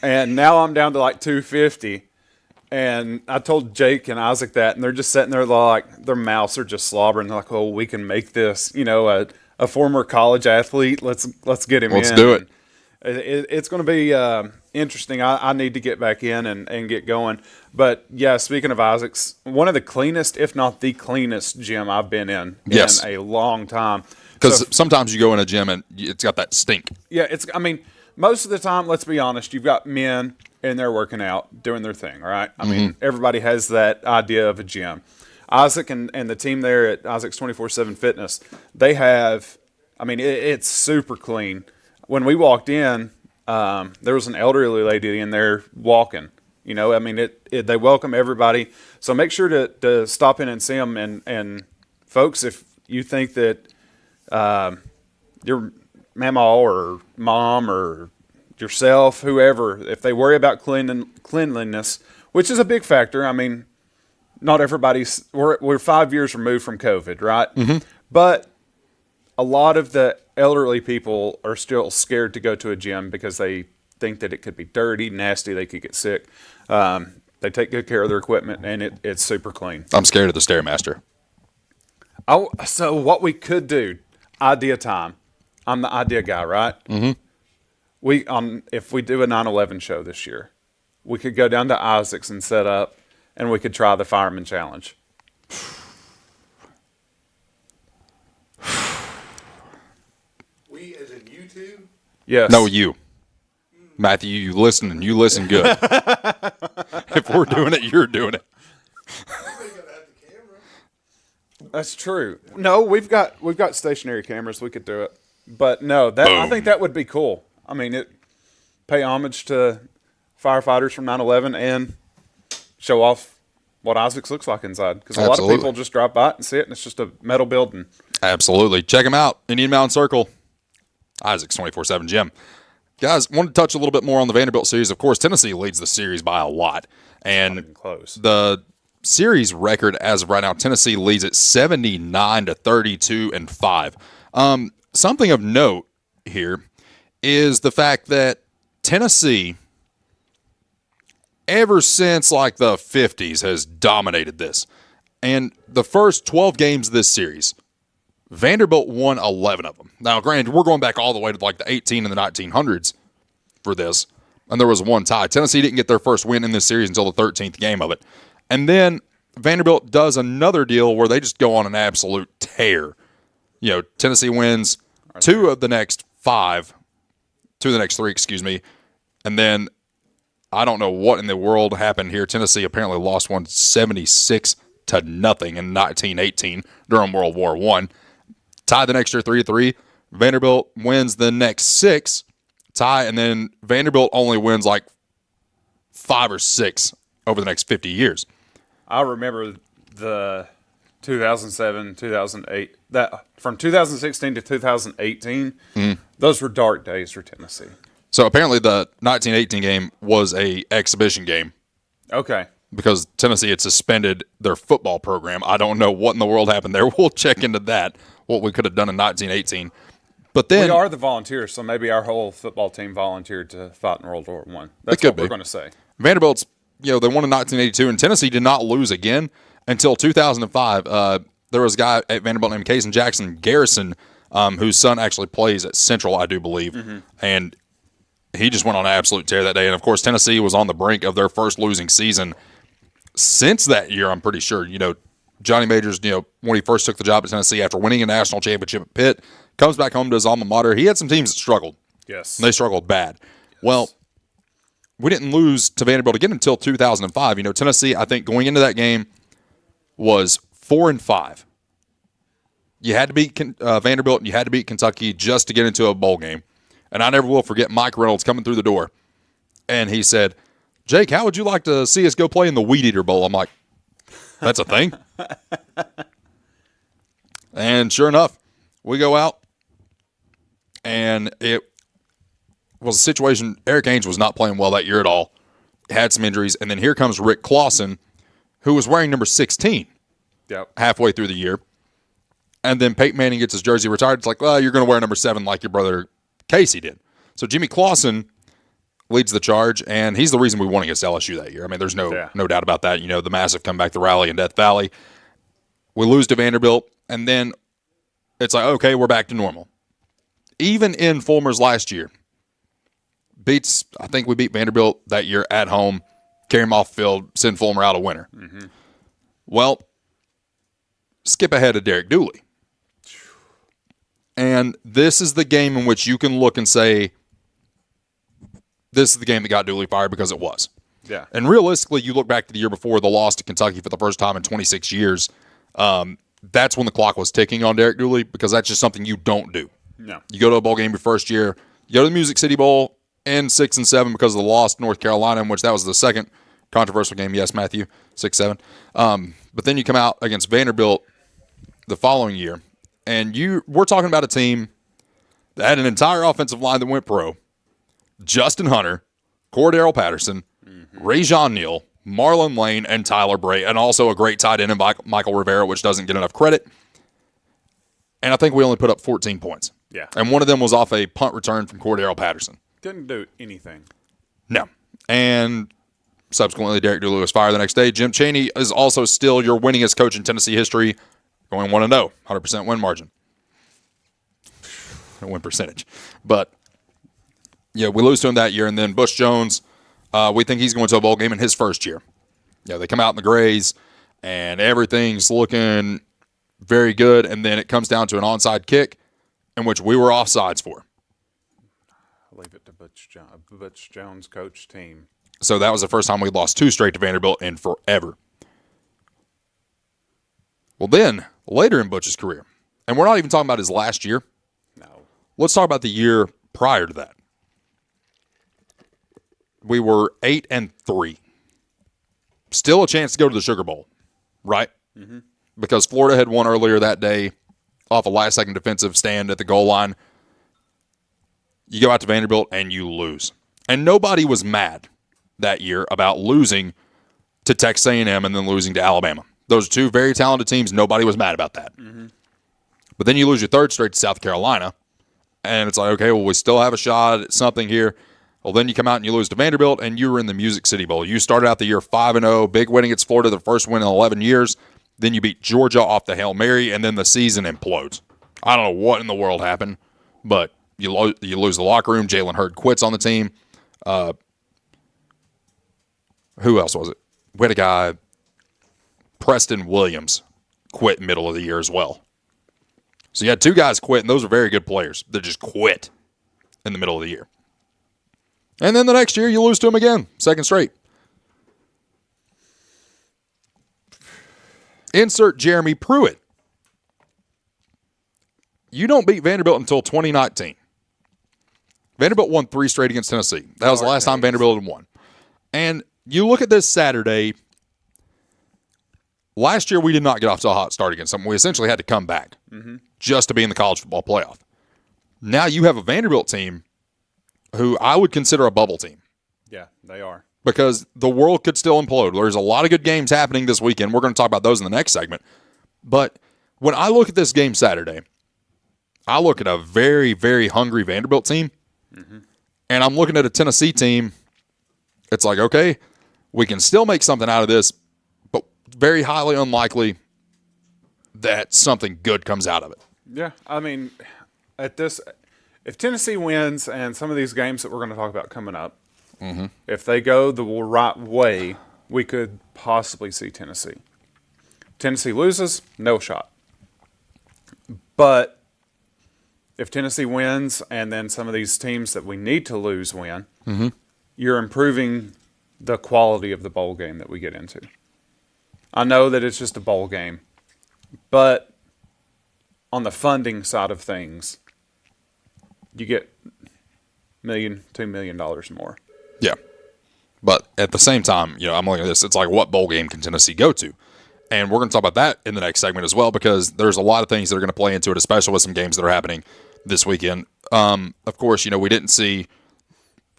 And now I'm down to like 250. And I told Jake and Isaac that, and they're just sitting there like their mouths are just slobbering. They're like, "Oh, we can make this." A former college athlete. Let's get him in. Let's do it. It's going to be interesting. I need to get back in and get going. But yeah, speaking of Isaac's, one of the cleanest, if not the cleanest gym I've been in a long time. Because sometimes you go in a gym and it's got that stink. Yeah, most of the time, let's be honest, you've got men in there working out, doing their thing, right? I mean, everybody has that idea of a gym. Isaac and the team there at Isaac's 24/7 Fitness, they have, it's super clean. When we walked in, there was an elderly lady in there walking. They welcome everybody. So make sure to stop in and see them. And folks, if you think that your mama or mom or yourself, whoever, if they worry about cleanliness, which is a big factor. Not everybody's. We're 5 years removed from COVID, right? Mm-hmm. But a lot of the elderly people are still scared to go to a gym because they think that it could be dirty, nasty, they could get sick. They take good care of their equipment, and it's super clean. I'm scared of the Stairmaster. So what we could do, idea time. I'm the idea guy, right? Mm-hmm. If we do a 9/11 show this year, we could go down to Isaac's and set up, and we could try the Fireman Challenge. We as in you two? Yes. No, you. Matthew, you listen, and you listen good. If we're doing it, you're doing it. That's true. No, we've got stationary cameras. We could do it. But no, I think that would be cool. Pay homage to firefighters from 9/11 and show off what Isaac's looks like inside. Because a lot of people just drop by it and see it, and it's just a metal building. Absolutely. Check them out. Indian Mountain Circle. Isaac's 24/7 Gym. Guys, want to touch a little bit more on the Vanderbilt series. Of course, Tennessee leads the series by a lot. And not even close. The series record as of right now, Tennessee leads at 79-32-5. Something of note here is the fact that Tennessee, ever since like the 50s, has dominated this. And the first 12 games of this series, Vanderbilt won 11 of them. Now, granted, we're going back all the way to like the 18 and the 1900s for this, and there was one tie. Tennessee didn't get their first win in this series until the 13th game of it. And then Vanderbilt does another deal where they just go on an absolute tear. Tennessee wins two of the next three, and then I don't know what in the world happened here. Tennessee apparently lost one 76-0 in 1918 during World War I. Tied the next year 3-3. Vanderbilt wins the next 6, tie, and then Vanderbilt only wins like 5 or 6 over the next 50 years. I remember the 2007, 2008, that from 2016 to 2018, those were dark days for Tennessee. So apparently the 1918 game was a exhibition game. Okay. Because Tennessee had suspended their football program. I don't know what in the world happened there. We'll check into that, what we could have done in 1918. But then we are the Volunteers, so maybe our whole football team volunteered to fight in World War I. That's what we're going to say. Vanderbilt's, they won in 1982, and Tennessee did not lose again until 2005. There was a guy at Vanderbilt named Kaysen Jackson Garrison, whose son actually plays at Central, I do believe. And he just went on an absolute tear that day. And, of course, Tennessee was on the brink of their first losing season since that year, I'm pretty sure. Johnny Majors, when he first took the job at Tennessee after winning a national championship at Pitt, comes back home to his alma mater. He had some teams that struggled. Yes. And they struggled bad. Yes. Well, we didn't lose to Vanderbilt again until 2005. Tennessee, I think, going into that game was 4-5. You had to beat Vanderbilt and you had to beat Kentucky just to get into a bowl game. And I never will forget Mike Reynolds coming through the door. And he said, Jake, how would you like to see us go play in the Weed Eater Bowl? I'm like, that's a thing? And sure enough, we go out, and it was a situation. Eric Ainge was not playing well that year at all. Had some injuries. And then here comes Rick Clausen, who was wearing number 16 halfway through the year. And then Peyton Manning gets his jersey retired. It's like, well, you're going to wear number 7 like your brother Casey did. So Jimmy Clausen leads the charge, and he's the reason we won against LSU that year. I mean, there's no doubt about that. The massive comeback, the rally in Death Valley. We lose to Vanderbilt, and then it's like, okay, we're back to normal. Even in Fulmer's last year, I think we beat Vanderbilt that year at home, carry him off the field, send Fulmer out a winner. Well, skip ahead to Derek Dooley. And this is the game in which you can look and say, this is the game that got Dooley fired, because it was. Yeah. And realistically, you look back to the year before, the loss to Kentucky for the first time in 26 years. That's when the clock was ticking on Derek Dooley, because that's just something you don't do. No. You go to a bowl game your first year. You go to the Music City Bowl, end 6-7 because of the loss to North Carolina, in which that was the second controversial game. Yes, Matthew, 6-7. But then you come out against Vanderbilt the following year, and we're talking about a team that had an entire offensive line that went pro. Justin Hunter, Cordero Patterson, Rajon Neal, Marlon Lane, and Tyler Bray, and also a great tight end in Michael Rivera, which doesn't get enough credit. And I think we only put up 14 points. Yeah. And one of them was off a punt return from Cordero Patterson. Couldn't do anything. No. And subsequently, Derek Dooley was fired the next day. Jim Chaney is also still your winningest coach in Tennessee history, going 1-0, 100% win margin. Win percentage. But yeah, we lose to him that year, and then Bush Jones, we think he's going to a bowl game in his first year. Yeah, they come out in the grays, and everything's looking very good, and then it comes down to an onside kick, in which we were offsides for. Leave it to Butch Jones' coach team. So that was the first time we lost 2 straight to Vanderbilt in forever. Well, then, later in Butch's career, and we're not even talking about his last year. No. Let's talk about the year prior to that. We were 8-3. Still a chance to go to the Sugar Bowl, right? Because Florida had won earlier that day off a last-second defensive stand at the goal line. You go out to Vanderbilt and you lose. And nobody was mad that year about losing to Texas A&M and then losing to Alabama. Those 2 very talented teams, nobody was mad about that. But then you lose your 3rd straight to South Carolina, and it's like, okay, well, we still have a shot at something here. Well, then you come out and you lose to Vanderbilt, and you were in the Music City Bowl. You started out the year 5-0, big win against Florida, the first win in 11 years. Then you beat Georgia off the Hail Mary, and then the season implodes. I don't know what in the world happened, but you lose the locker room. Jalen Hurd quits on the team. Who else was it? We had a guy, Preston Williams, quit middle of the year as well. So you had 2 guys quit, and those are very good players that just quit in the middle of the year. And then the next year, you lose to them again, 2nd straight. Insert Jeremy Pruitt. You don't beat Vanderbilt until 2019. Vanderbilt won 3 straight against Tennessee. That was the last time Vanderbilt had won. And you look at this Saturday. Last year, we did not get off to a hot start against them. We essentially had to come back just to be in the college football playoff. Now you have a Vanderbilt team who I would consider a bubble team. Yeah, they are. Because the world could still implode. There's a lot of good games happening this weekend. We're going to talk about those in the next segment. But when I look at this game Saturday, I look at a very, very hungry Vanderbilt team, and I'm looking at a Tennessee team. It's like, okay, we can still make something out of this, but very highly unlikely that something good comes out of it. Yeah, I mean, if Tennessee wins and some of these games that we're going to talk about coming up, if they go the right way, we could possibly see Tennessee. Tennessee loses, no shot. But if Tennessee wins and then some of these teams that we need to lose win, you're improving the quality of the bowl game that we get into. I know that it's just a bowl game, but on the funding side of things, you get $2 million more. Yeah. But at the same time, I'm looking at this. It's like, what bowl game can Tennessee go to? And we're going to talk about that in the next segment as well, because there's a lot of things that are going to play into it, especially with some games that are happening this weekend. Of course, we didn't see,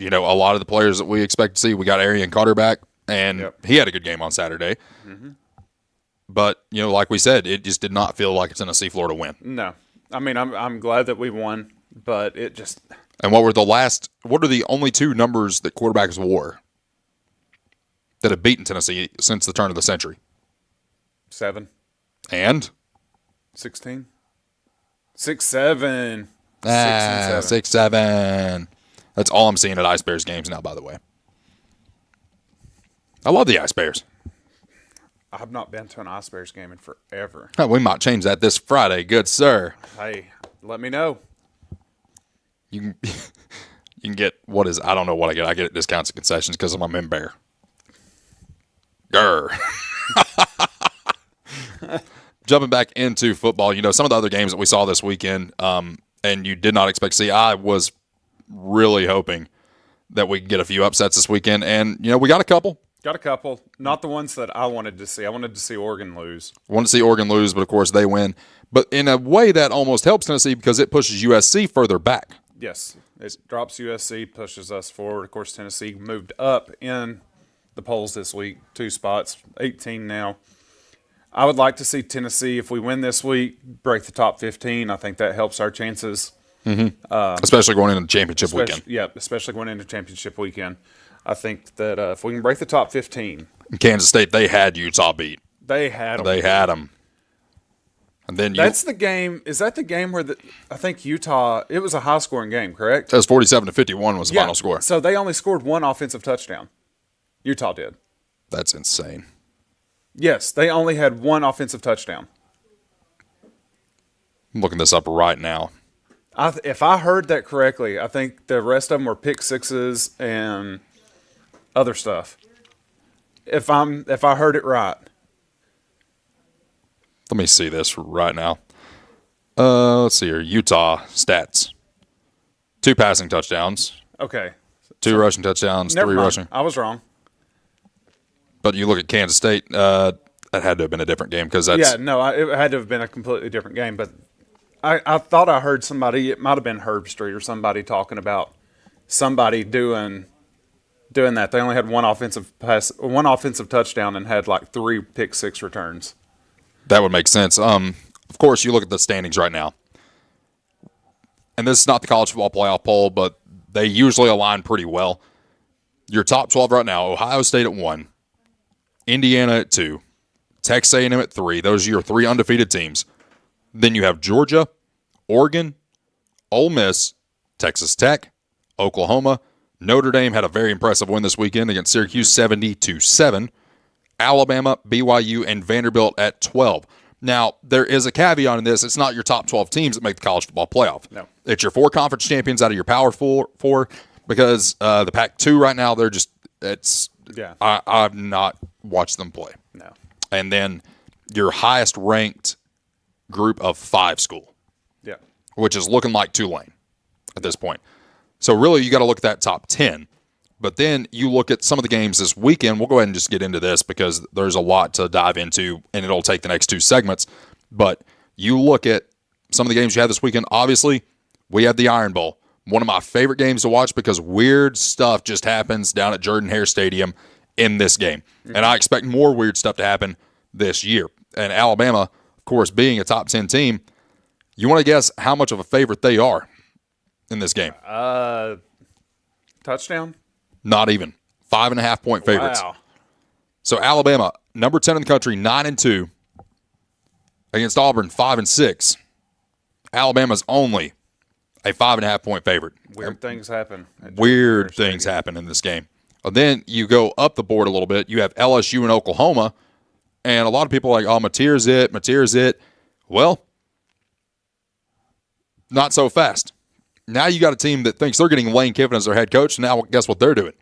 a lot of the players that we expect to see. We got Arian Carter back, and he had a good game on Saturday. But, like we said, it just did not feel like a Tennessee-Florida win. No. I mean, I'm glad that we won, but it just... And what are the only two numbers that quarterbacks wore that have beaten Tennessee since the turn of the century? 7. And? 16. 6, 7. 6, 7. That's all I'm seeing at Ice Bears games now, by the way. I love the Ice Bears. I have not been to an Ice Bears game in forever. We might change that this Friday. Good, sir. Hey, let me know. You can get, I don't know what I get. I get discounts and concessions because I'm a member. Grr. Jumping back into football, some of the other games that we saw this weekend, and you did not expect to see. I was really hoping that we could get a few upsets this weekend, and we got a couple. Got a couple. Not the ones that I wanted to see. I wanted to see Oregon lose. Wanted to see Oregon lose, but of course they win. But in a way that almost helps Tennessee because it pushes USC further back. Yes, it drops USC, pushes us forward. Of course, Tennessee moved up in the polls this week, 2 spots, 18 now. I would like to see Tennessee, if we win this week, break the top 15. I think that helps our chances. Especially going into championship weekend. Yeah, especially going into championship weekend. I think that if we can break the top 15. Kansas State, they had Utah beat. They had them. They had them. And then that's the game. Is that the game where I think Utah? It was a high-scoring game, correct? It was 47-51 was the final score. So they only scored 1 offensive touchdown. Utah did. That's insane. Yes, they only had 1 offensive touchdown. I'm looking this up right now. If I heard that correctly, I think the rest of them were pick sixes and other stuff. If I heard it right. Let me see this right now. Let's see here. Utah stats. 2 passing touchdowns. Okay. 2 rushing touchdowns, 3 rushing. I was wrong. But you look at Kansas State, that had to have been a different game because that's... Yeah, no, it had to have been a completely different game. But I thought I heard somebody, it might have been Herb Street or somebody talking about somebody doing that. They only had 1 offensive touchdown and had like 3 pick 6 returns. That would make sense. Of course, you look at the standings right now. And this is not the college football playoff poll, but they usually align pretty well. Your top 12 right now, Ohio State at 1, Indiana at 2, Texas A&M at 3. Those are your 3 undefeated teams. Then you have Georgia, Oregon, Ole Miss, Texas Tech, Oklahoma. Notre Dame had a very impressive win this weekend against Syracuse, 70-7. Alabama, BYU, and Vanderbilt at 12. Now, there is a caveat in this. It's not your top 12 teams that make the college football playoff. No. It's your 4 conference champions out of your Power 4 because the Pac-2 right now, they're just – it's yeah. I've not watched them play. No. And then your highest ranked group of 5 school. Yeah. Which is looking like Tulane at this point. So really you got to look at that top 10. But then you look at some of the games this weekend. We'll go ahead and just get into this because there's a lot to dive into, and it'll take the next two segments. But you look at some of the games you have this weekend. Obviously, we have the Iron Bowl, one of my favorite games to watch because weird stuff just happens down at Jordan-Hare Stadium in this game. And I expect more weird stuff to happen this year. And Alabama, of course, being a top 10 team, you want to guess how much of a favorite they are in this game? Touchdown? Not even. 5.5-point favorites. Wow. So Alabama, number 10 in the country, 9-2. Against Auburn, 5-6. Alabama's only a 5.5-point favorite. Weird things happen. Weird things happen in this game. Then you go up the board a little bit. You have LSU and Oklahoma. And a lot of people are like, oh, Mateer's it. Well, not so fast. Now you got a team that thinks they're getting Lane Kiffin as their head coach. Now guess what they're doing?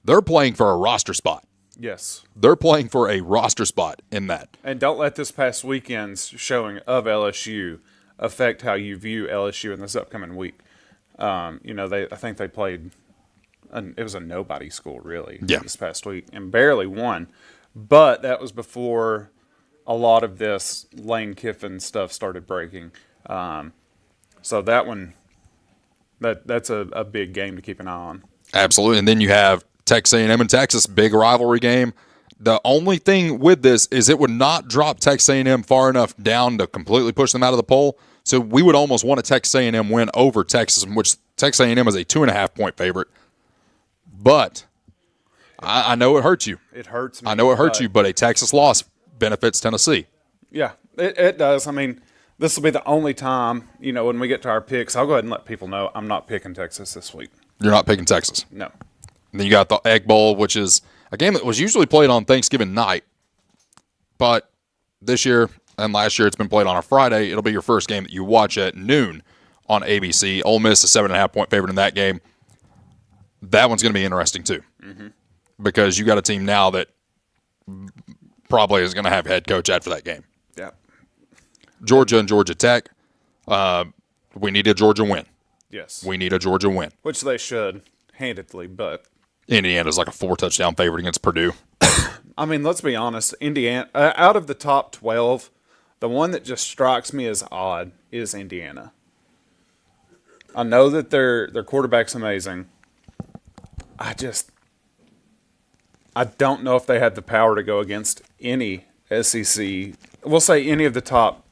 They're playing for a roster spot. Yes. They're playing for a roster spot in that. And don't let this past weekend's showing of LSU affect how you view LSU in this upcoming week. I think they played, it was a nobody school, really, this past week, and barely won. But that was before a lot of this Lane Kiffin stuff started breaking. So that one, that's a big game to keep an eye on. Absolutely. And then you have Texas A&M and Texas, big rivalry game. The only thing with this is it would not drop Texas A&M far enough down to completely push them out of the poll. So we would almost want a Texas A&M win over Texas, which Texas A&M is a 2.5-point favorite. But I know it hurts you. It hurts me. I know it hurts you, but a Texas loss benefits Tennessee. Yeah, it does. I mean, this will be the only time, when we get to our picks, I'll go ahead and let people know I'm not picking Texas this week. You're not picking Texas? No. And then you got the Egg Bowl, which is a game that was usually played on Thanksgiving night. But this year and last year it's been played on a Friday. It'll be your first game that you watch at noon on ABC. Ole Miss is 7.5-point favorite in that game. That one's going to be interesting too. Because you got a team now that probably is going to have a head coach after that game. Yeah. Georgia and Georgia Tech, we need a Georgia win. Yes. We need a Georgia win. Which they should, handedly, but Indiana's like a 4-touchdown favorite against Purdue. I mean, let's be honest. Indiana, out of the top 12, the one that just strikes me as odd is Indiana. I know that their quarterback's amazing. I don't know if they had the power to go against any SEC. We'll say any of the top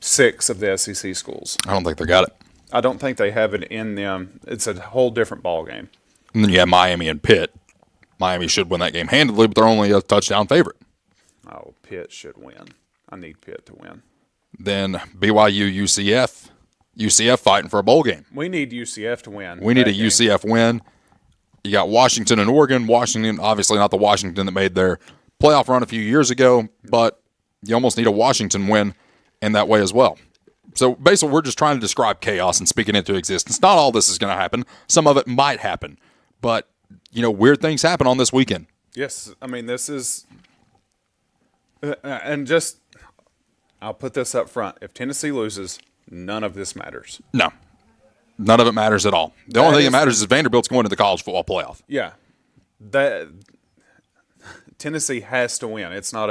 6 of the SEC schools. I don't think they got it. I don't think they have it in them. It's a whole different ball game. And then you have Miami and Pitt. Miami should win that game handily, but they're only a touchdown favorite. Oh, Pitt should win. I need Pitt to win. Then BYU, UCF. UCF fighting for a bowl game. We need UCF to win. We need a UCF win. You got Washington and Oregon. Washington, obviously not the Washington that made their playoff run a few years ago, but you almost need a Washington win in that way as well. So basically, we're just trying to describe chaos and speak it into existence. Not all this is going to happen. Some of it might happen, but weird things happen on this weekend. Yes, I mean this is, and just I'll put this up front: if Tennessee loses, none of this matters. No, none of it matters at all. The only thing that matters is Vanderbilt's going to the college football playoff. Yeah, that Tennessee has to win. It's not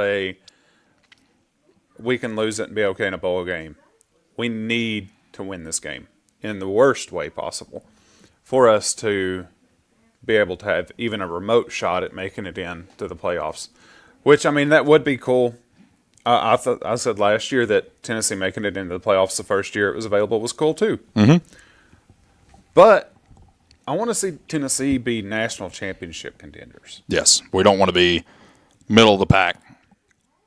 we can lose it and be okay in a bowl game. We need to win this game in the worst way possible for us to be able to have even a remote shot at making it in to the playoffs, which, I mean, that would be cool. I said last year that Tennessee making it into the playoffs the first year it was available was cool too. But I want to see Tennessee be national championship contenders. Yes, we don't want to be middle of the pack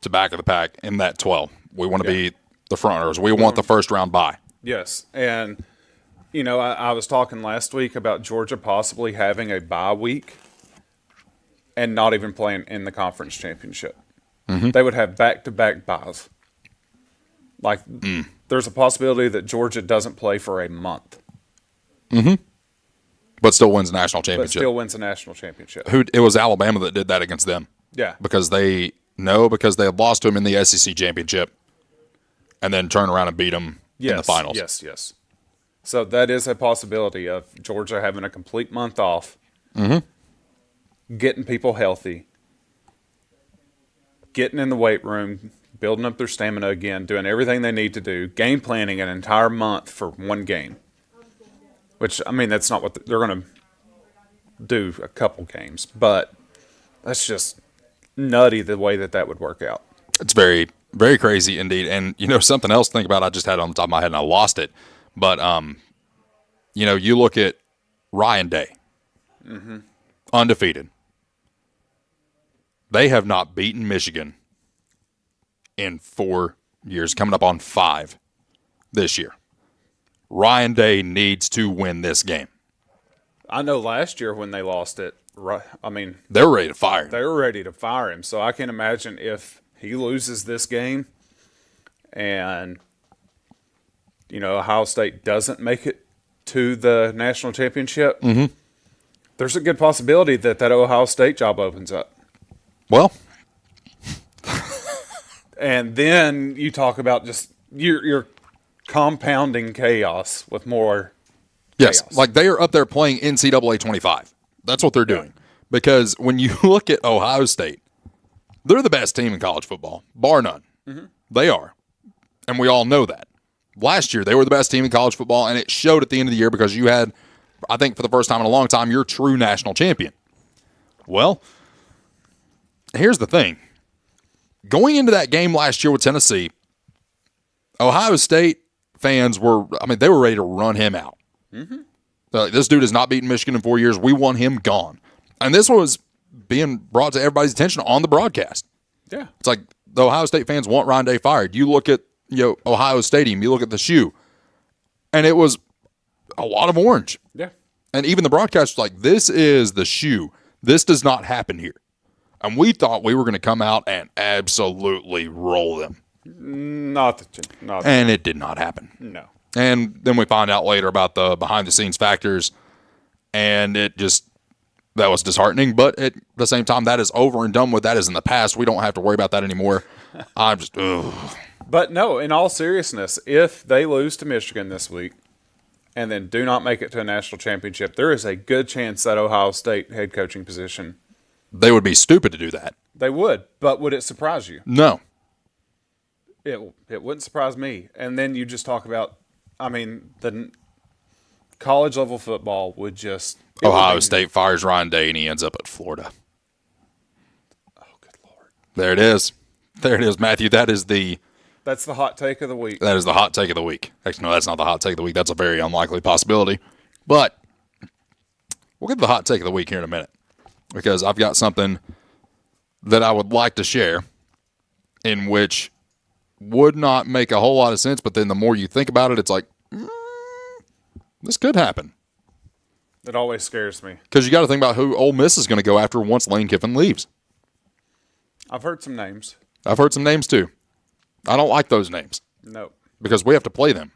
to back of the pack in that 12. We want to be the front runners. We want the first round bye. Yes, and I was talking last week about Georgia possibly having a bye week and not even playing in the conference championship. They would have back-to-back byes. Like, there's a possibility that Georgia doesn't play for a month. But still wins the national championship. It was Alabama that did that against them. Yeah. Because they had lost to them in the SEC championship and then turn around and beat them in the finals. Yes. So that is a possibility of Georgia having a complete month off getting people healthy, getting in the weight room, building up their stamina again, doing everything they need to do, game planning an entire month for one game. Which, I mean, that's not what they're going to do, a couple games, but that's just nutty the way that would work out. It's very, very crazy indeed. And, something else to think about, I just had it on the top of my head and I lost it. But, you look at Ryan Day, undefeated. They have not beaten Michigan in 4 years, coming up on 5 this year. Ryan Day needs to win this game. I know last year when they lost it, they were ready to fire him. They were ready to fire him. So I can imagine if he loses this game and, Ohio State doesn't make it to the national championship, there's a good possibility that Ohio State job opens up. Well, and then you talk about just you're compounding chaos with more yes, chaos. Like they are up there playing NCAA 25. That's what they're doing. Because when you look at Ohio State, they're the best team in college football, bar none. They are. And we all know that. Last year, they were the best team in college football, and it showed at the end of the year because you had, I think for the first time in a long time, your true national champion. Well, here's the thing. Going into that game last year with Tennessee, Ohio State fans they were ready to run him out. This dude has not beaten Michigan in 4 years. We want him gone. And this was being brought to everybody's attention on the broadcast. Yeah. It's like the Ohio State fans want Ryan Day fired. You look at Ohio Stadium, you look at the shoe, and it was a lot of orange. Yeah. And even the broadcast was like, this is the shoe. This does not happen here. And we thought we were going to come out and absolutely roll them. And it did not happen. No. And then we find out later about the behind-the-scenes factors, and that was disheartening. But at the same time, that is over and done with. That is in the past. We don't have to worry about that anymore. I'm just, ugh. But no, in all seriousness, if they lose to Michigan this week and then do not make it to a national championship, there is a good chance that Ohio State head coaching position. They would be stupid to do that. They would, but would it surprise you? No. It wouldn't surprise me. And then you just talk about, the college level football would just. Ohio State fires Ryan Day and he ends up at Florida. Oh, good Lord. There it is. There it is, Matthew. That's the hot take of the week. That is the hot take of the week. Actually, no, that's not the hot take of the week. That's a very unlikely possibility. But we'll get to the hot take of the week here in a minute because I've got something that I would like to share in which would not make a whole lot of sense, but then the more you think about it, it's like, this could happen. It always scares me. Because you got to think about who Ole Miss is going to go after once Lane Kiffin leaves. I've heard some names. I've heard some names too. I don't like those names. No. Because we have to play them.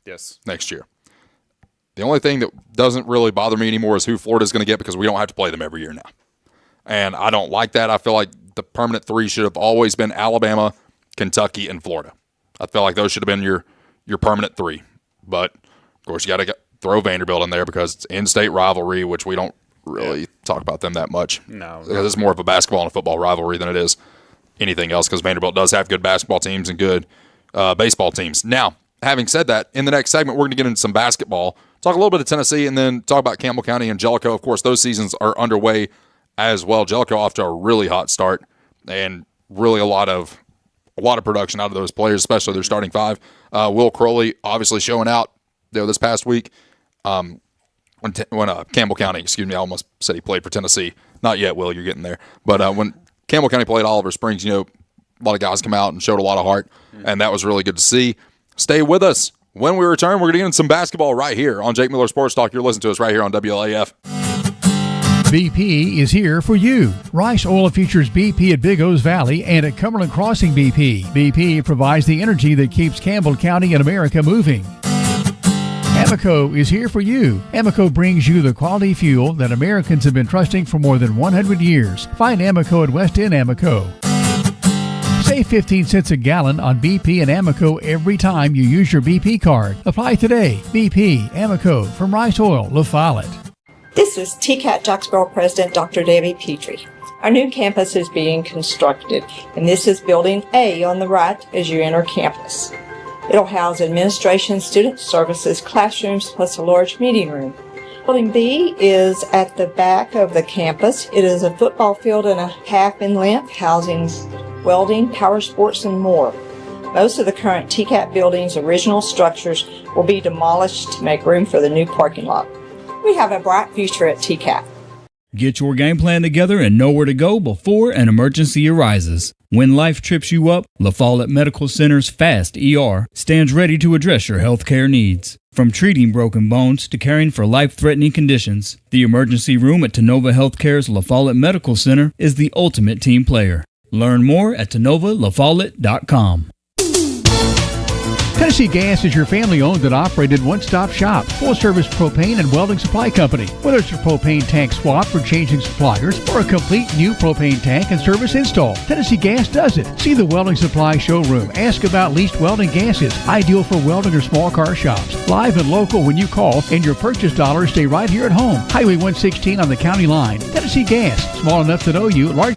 Yes. Next year. The only thing that doesn't really bother me anymore is who Florida's going to get because we don't have to play them every year now. And I don't like that. I feel like the permanent 3 should have always been Alabama, Kentucky, and Florida. I feel like those should have been your permanent 3. But, of course, you got to throw Vanderbilt in there because it's in-state rivalry, which we don't really talk about them that much. No. Because it's more of a basketball and a football rivalry than it is anything else because Vanderbilt does have good basketball teams and good baseball teams. Now, having said that, in the next segment, we're going to get into some basketball, talk a little bit of Tennessee, and then talk about Campbell County and Jellicoe. Of course, those seasons are underway as well. Jellicoe off to a really hot start and really a lot of production out of those players, especially their starting 5. Will Crowley obviously showing out this past week. When Campbell County, I almost said he played for Tennessee. Not yet, Will, you're getting there. But when Campbell County played Oliver Springs, a lot of guys come out and showed a lot of heart, and that was really good to see. Stay with us. When we return, we're going to get into some basketball right here on Jake Miller Sports Talk. You're listening to us right here on WLAF. BP is here for you. Rice Oil features BP at Big O's Valley and at Cumberland Crossing BP. BP provides the energy that keeps Campbell County and America moving. Amoco is here for you. Amoco brings you the quality fuel that Americans have been trusting for more than 100 years. Find Amoco at West End Amoco. Save 15 cents a gallon on BP and Amoco every time you use your BP card. Apply today. BP, Amoco, from Rice Oil, La Follette. This is TCAT Jacksboro President Dr. Debbie Petrie. Our new campus is being constructed, and this is Building A on the right as you enter campus. It'll house administration, student services, classrooms, plus a large meeting room. Building B is at the back of the campus. It is a football field and a half in length, housing welding, power sports, and more. Most of the current TCAT building's original structures will be demolished to make room for the new parking lot. We have a bright future at TCAT. Get your game plan together and know where to go before an emergency arises. When life trips you up, La Follette Medical Center's FAST ER stands ready to address your healthcare needs. From treating broken bones to caring for life-threatening conditions, the emergency room at Tenova Healthcare's La Follette Medical Center is the ultimate team player. Learn more at TenovaLaFollette.com. Tennessee Gas is your family-owned and operated one-stop shop, full-service propane and welding supply company. Whether it's a propane tank swap for changing suppliers or a complete new propane tank and service install, Tennessee Gas does it. See the welding supply showroom. Ask about leased welding gases, ideal for welding or small car shops. Live and local when you call, and your purchase dollars stay right here at home. Highway 116 on the county line. Tennessee Gas, small enough to know you, large.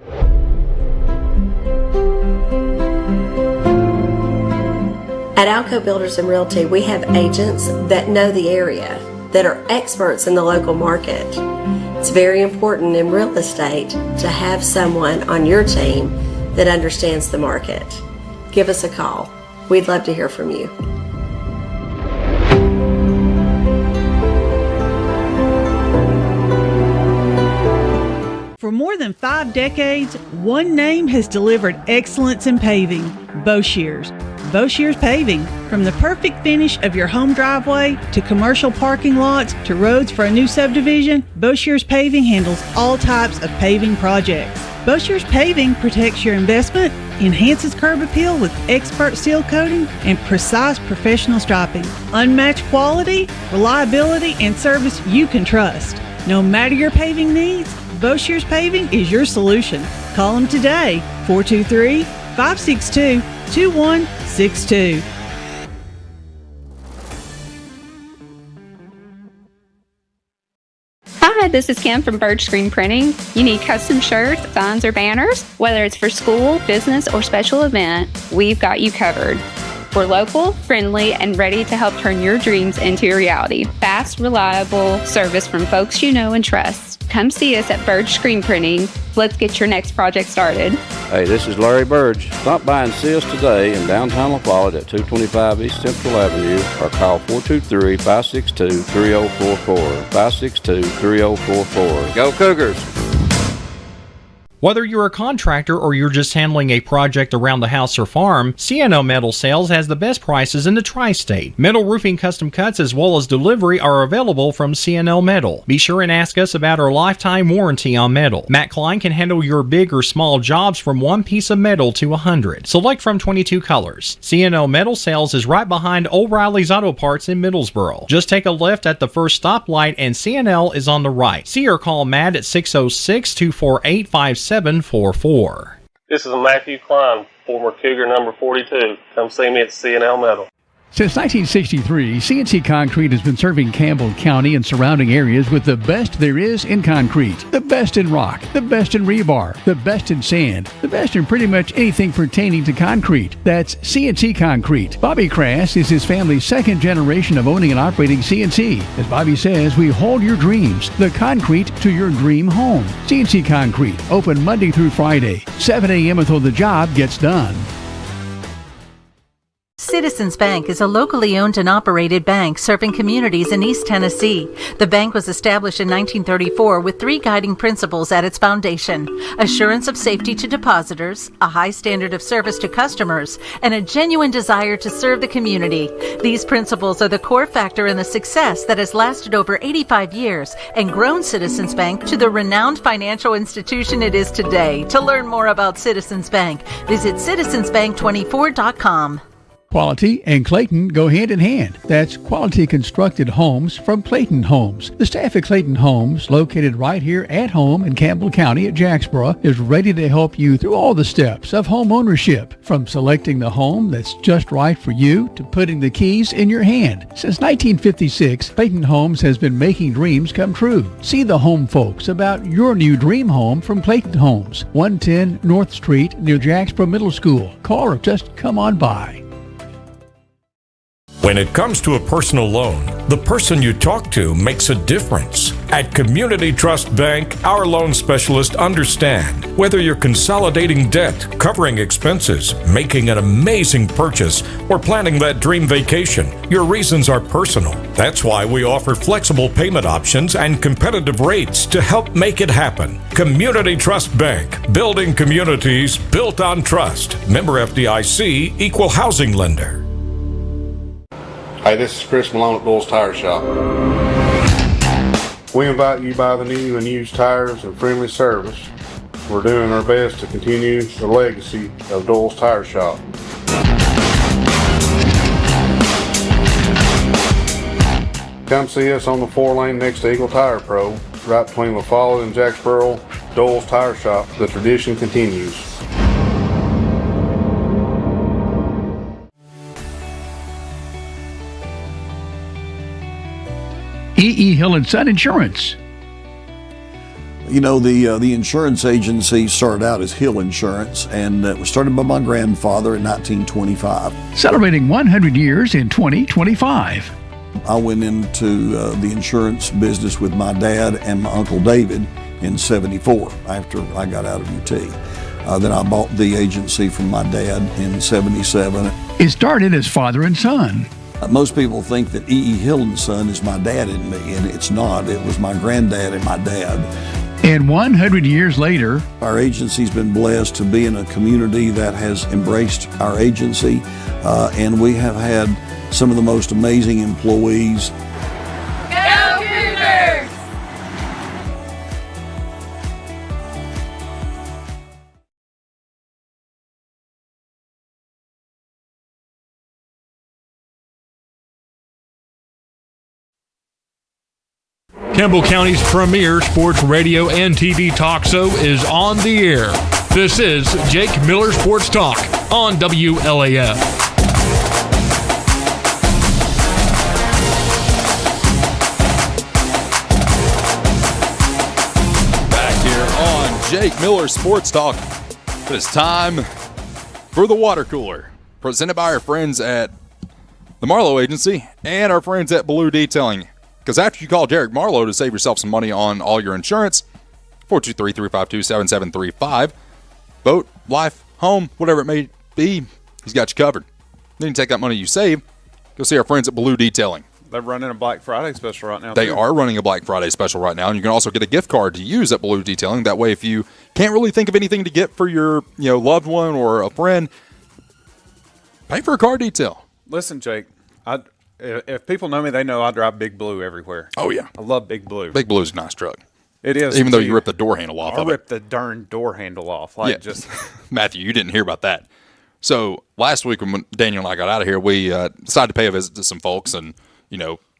At Alco Builders and Realty, we have agents that know the area, that are experts in the local market. It's very important in real estate to have someone on your team that understands the market. Give us a call. We'd love to hear from you. For more than 5 decades, one name has delivered excellence in paving: Boshears. Boshears Paving. From the perfect finish of your home driveway to commercial parking lots to roads for a new subdivision, Boshears Paving handles all types of paving projects. Boshears Paving protects your investment, enhances curb appeal with expert seal coating and precise professional striping. Unmatched quality, reliability, and service you can trust. No matter your paving needs, Boshears Paving is your solution. Call them today, 423-562-2162. Hi, this is Kim from Bird Screen Printing. You need custom shirts, signs, or banners? Whether it's for school, business, or special event, we've got you covered. We're local, friendly, and ready to help turn your dreams into a reality. Fast, reliable service from folks you know and trust. Come see us at Bird Screen Printing. Let's get your next project started. Hey, this is Larry Burge. Stop by and see us today in downtown La Follette at 225 East Central Avenue or call 423-562-3044. 562-3044. Go Cougars! Whether you're a contractor or you're just handling a project around the house or farm, CNO Metal Sales has the best prices in the tri-state. Metal roofing custom cuts as well as delivery are available from CNO Metal. Be sure and ask us about our lifetime warranty on metal. Matt Klein can handle your big or small jobs from 1 piece of metal to 100. Select from 22 colors. CNO Metal Sales is right behind O'Reilly's Auto Parts in Middlesboro. Just take a left at the first stoplight and CNL is on the right. See or call Matt at 606-248-5744. This is Matthew Klein, former Cougar number 42. Come see me at CNL Metal. Since 1963, CNC Concrete has been serving Campbell County and surrounding areas with the best there is in concrete. The best in rock, the best in rebar, the best in sand, the best in pretty much anything pertaining to concrete. That's CNC Concrete. Bobby Crass is his family's second generation of owning and operating CNC. As Bobby says, we hold your dreams, the concrete to your dream home. CNC Concrete, open Monday through Friday, 7 a.m. until the job gets done. Citizens Bank is a locally owned and operated bank serving communities in East Tennessee. The bank was established in 1934 with 3 guiding principles at its foundation: assurance of safety to depositors, a high standard of service to customers, and a genuine desire to serve the community. These principles are the core factor in the success that has lasted over 85 years and grown Citizens Bank to the renowned financial institution it is today. To learn more about Citizens Bank, visit citizensbank24.com. Quality and Clayton go hand in hand. That's quality constructed homes from Clayton Homes. The staff at Clayton Homes, located right here at home in Campbell County at Jacksboro, is ready to help you through all the steps of home ownership, from selecting the home that's just right for you to putting the keys in your hand. Since 1956, Clayton Homes has been making dreams come true. See the home folks about your new dream home from Clayton Homes, 110 North Street near Jacksboro Middle School. Call or just come on by. When it comes to a personal loan, the person you talk to makes a difference. At Community Trust Bank, our loan specialists understand whether you're consolidating debt, covering expenses, making an amazing purchase, or planning that dream vacation. Your reasons are personal. That's why we offer flexible payment options and competitive rates to help make it happen. Community Trust Bank, building communities built on trust. Member FDIC, equal housing lender. Hey, this is Chris Malone at Doyle's Tire Shop. We invite you to buy the new and used tires and friendly service. We're doing our best to continue the legacy of Doyle's Tire Shop. Come see us on the 4-lane next to Eagle Tire Pro, right between La Follette and Jacksboro. Doyle's Tire Shop. The tradition continues. E.E. Hill & Son Insurance. You know, the insurance agency started out as Hill Insurance, and it was started by my grandfather in 1925. Celebrating 100 years in 2025. I went into the insurance business with my dad and my Uncle David in 74 after I got out of UT. Then I bought the agency from my dad in 77. It started as father and son. Most people think that E.E. Hill & Son is my dad and me, and it's not. It was my granddad and my dad. And 100 years later, our agency's been blessed to be in a community that has embraced our agency, and we have had some of the most amazing employees. Go Cougars! Campbell County's premier sports radio and TV talk show is on the air. This is Jake Miller Sports Talk on WLAF. Back here on Jake Miller Sports Talk. It is time for the water cooler, presented by our friends at the Marlowe Agency and our friends at Blue Detailing. Because after you call Derek Marlowe to save yourself some money on all your insurance, 423-352-7735, boat, life, home, whatever it may be, he's got you covered. Then you take that money you save, go see our friends at Blue Detailing. They're running a Black Friday special right now. They are running a Black Friday special right now, and you can also get a gift card to use at Blue Detailing. That way, if you can't really think of anything to get for your loved one or a friend, pay for a car detail. Listen, Jake, if people know me, they know I drive Big Blue everywhere. Oh, yeah. I love Big Blue. Big Blue's a nice truck. It is. Even though you rip the door handle off of it. I ripped the darn door handle off. Just Matthew, you didn't hear about that. So last week when Daniel and I got out of here, we decided to pay a visit to some folks, and,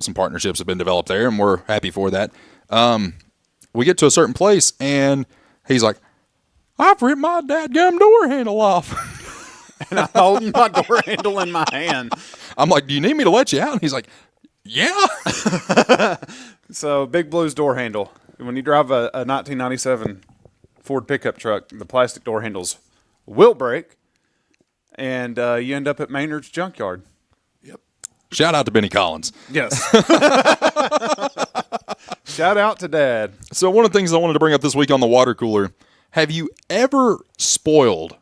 some partnerships have been developed there, and we're happy for that. We get to a certain place, and he's like, I've ripped my dadgum door handle off. And I'm holding my door handle in my hand. I'm like, do you need me to let you out? And he's like, yeah. So, Big Blue's door handle. When you drive a 1997 Ford pickup truck, the plastic door handles will break, and you end up at Maynard's Junkyard. Yep. Shout out to Benny Collins. Yes. Shout out to Dad. So, one of the things I wanted to bring up this week on the water cooler, have you ever spoiled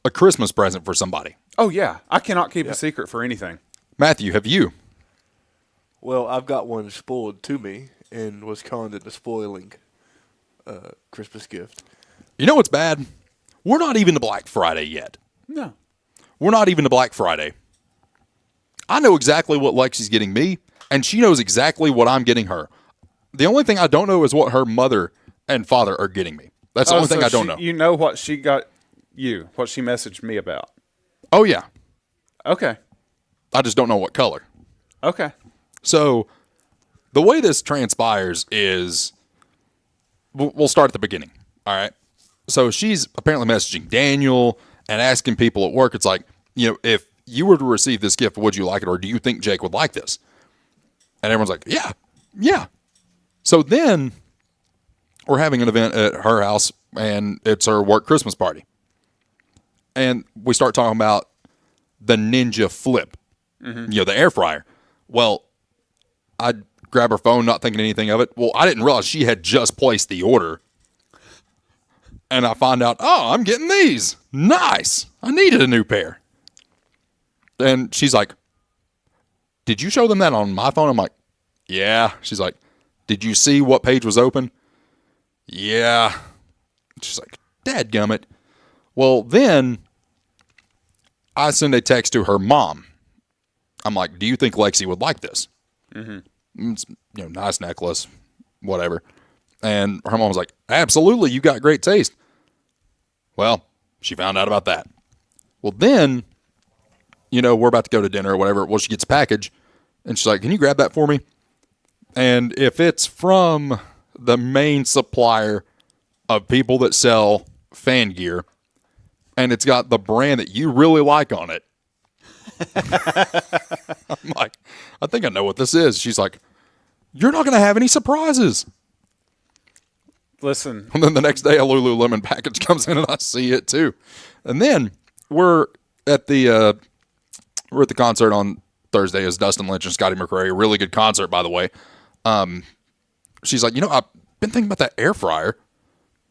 a Christmas present for somebody? Oh, yeah. I cannot keep a secret for anything. Matthew, have you? Well, I've got one spoiled to me and was conned into spoiling Christmas gift. You know what's bad? We're not even to Black Friday yet. No. We're not even to Black Friday. I know exactly what Lexi's getting me, and she knows exactly what I'm getting her. The only thing I don't know is what her mother and father are getting me. That's the only thing I don't know. You know what she got you, what she messaged me about. Oh, yeah. Okay. I just don't know what color. Okay. So the way this transpires is we'll start at the beginning. All right. So she's apparently messaging Daniel and asking people at work. It's like, if you were to receive this gift, would you like it? Or do you think Jake would like this? And everyone's like, yeah. So then we're having an event at her house, and it's her work Christmas party. And we start talking about the Ninja Flip, the air fryer. Well, I grab her phone, not thinking anything of it. Well, I didn't realize she had just placed the order. And I find out, I'm getting these. Nice. I needed a new pair. And she's like, did you show them that on my phone? I'm like, yeah. She's like, did you see what page was open? Yeah. She's like, dadgummit. Well, then I send a text to her mom. I'm like, do you think Lexi would like this? It's, nice necklace, whatever. And her mom was like, absolutely, you got great taste. Well, she found out about that. Well, then, we're about to go to dinner or whatever. Well, she gets a package, and she's like, can you grab that for me? And if it's from the main supplier of people that sell fan gear, and it's got the brand that you really like on it, I'm like, I think I know what this is. She's like, you're not going to have any surprises. Listen. And then the next day, a Lululemon package comes in, and I see it too. And then we're at the concert on Thursday. Is Dustin Lynch and Scotty McCrae. A really good concert, by the way. She's like, I've been thinking about that air fryer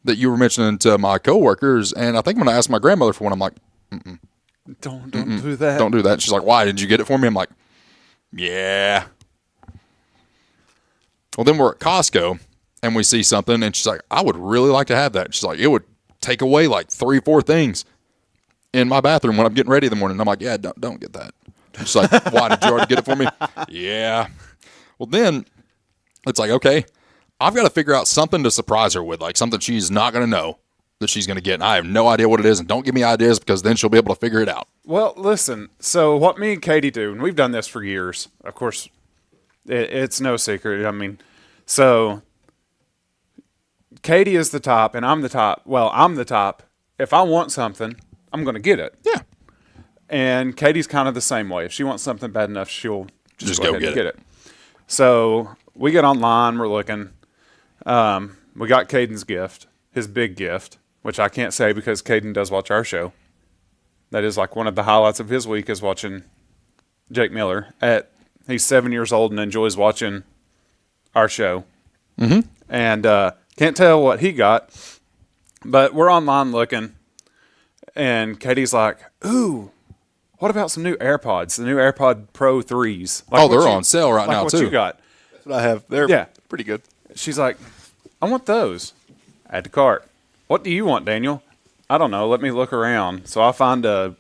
that you were mentioning to my coworkers, and I think I'm going to ask my grandmother for one. I'm like, don't do that. Don't do that. She's like, why? Did you get it for me? I'm like, yeah. Well, then we're at Costco, and we see something, and she's like, I would really like to have that. She's like, it would take away like 3-4 things in my bathroom when I'm getting ready in the morning. I'm like, yeah, don't get that. She's like, why, did you already get it for me? Yeah. Well, then it's like, okay, I've got to figure out something to surprise her with, like something she's not going to know that she's going to get. And I have no idea what it is, and don't give me ideas because then she'll be able to figure it out. Well, listen, so what me and Katie do, and we've done this for years, of course, it's no secret. I mean, so Katie is the top, and I'm the top. Well, I'm the top. If I want something, I'm going to get it. Yeah. And Katie's kind of the same way. If she wants something bad enough, she'll just go ahead and get it. So we get online, we're looking. We got Caden's gift, his big gift, which I can't say because Caden does watch our show. That is like one of the highlights of his week is watching Jake Miller. He's 7 years old and enjoys watching our show. Mm-hmm. And can't tell what he got, but we're online looking, and Katie's like, ooh, what about some new AirPods, the new AirPod Pro 3s? Like they're on sale right now, what too. You got? That's what I have. They're pretty good. She's like, I want those. Add to cart. What do you want, Daniel? I don't know. Let me look around. So I find a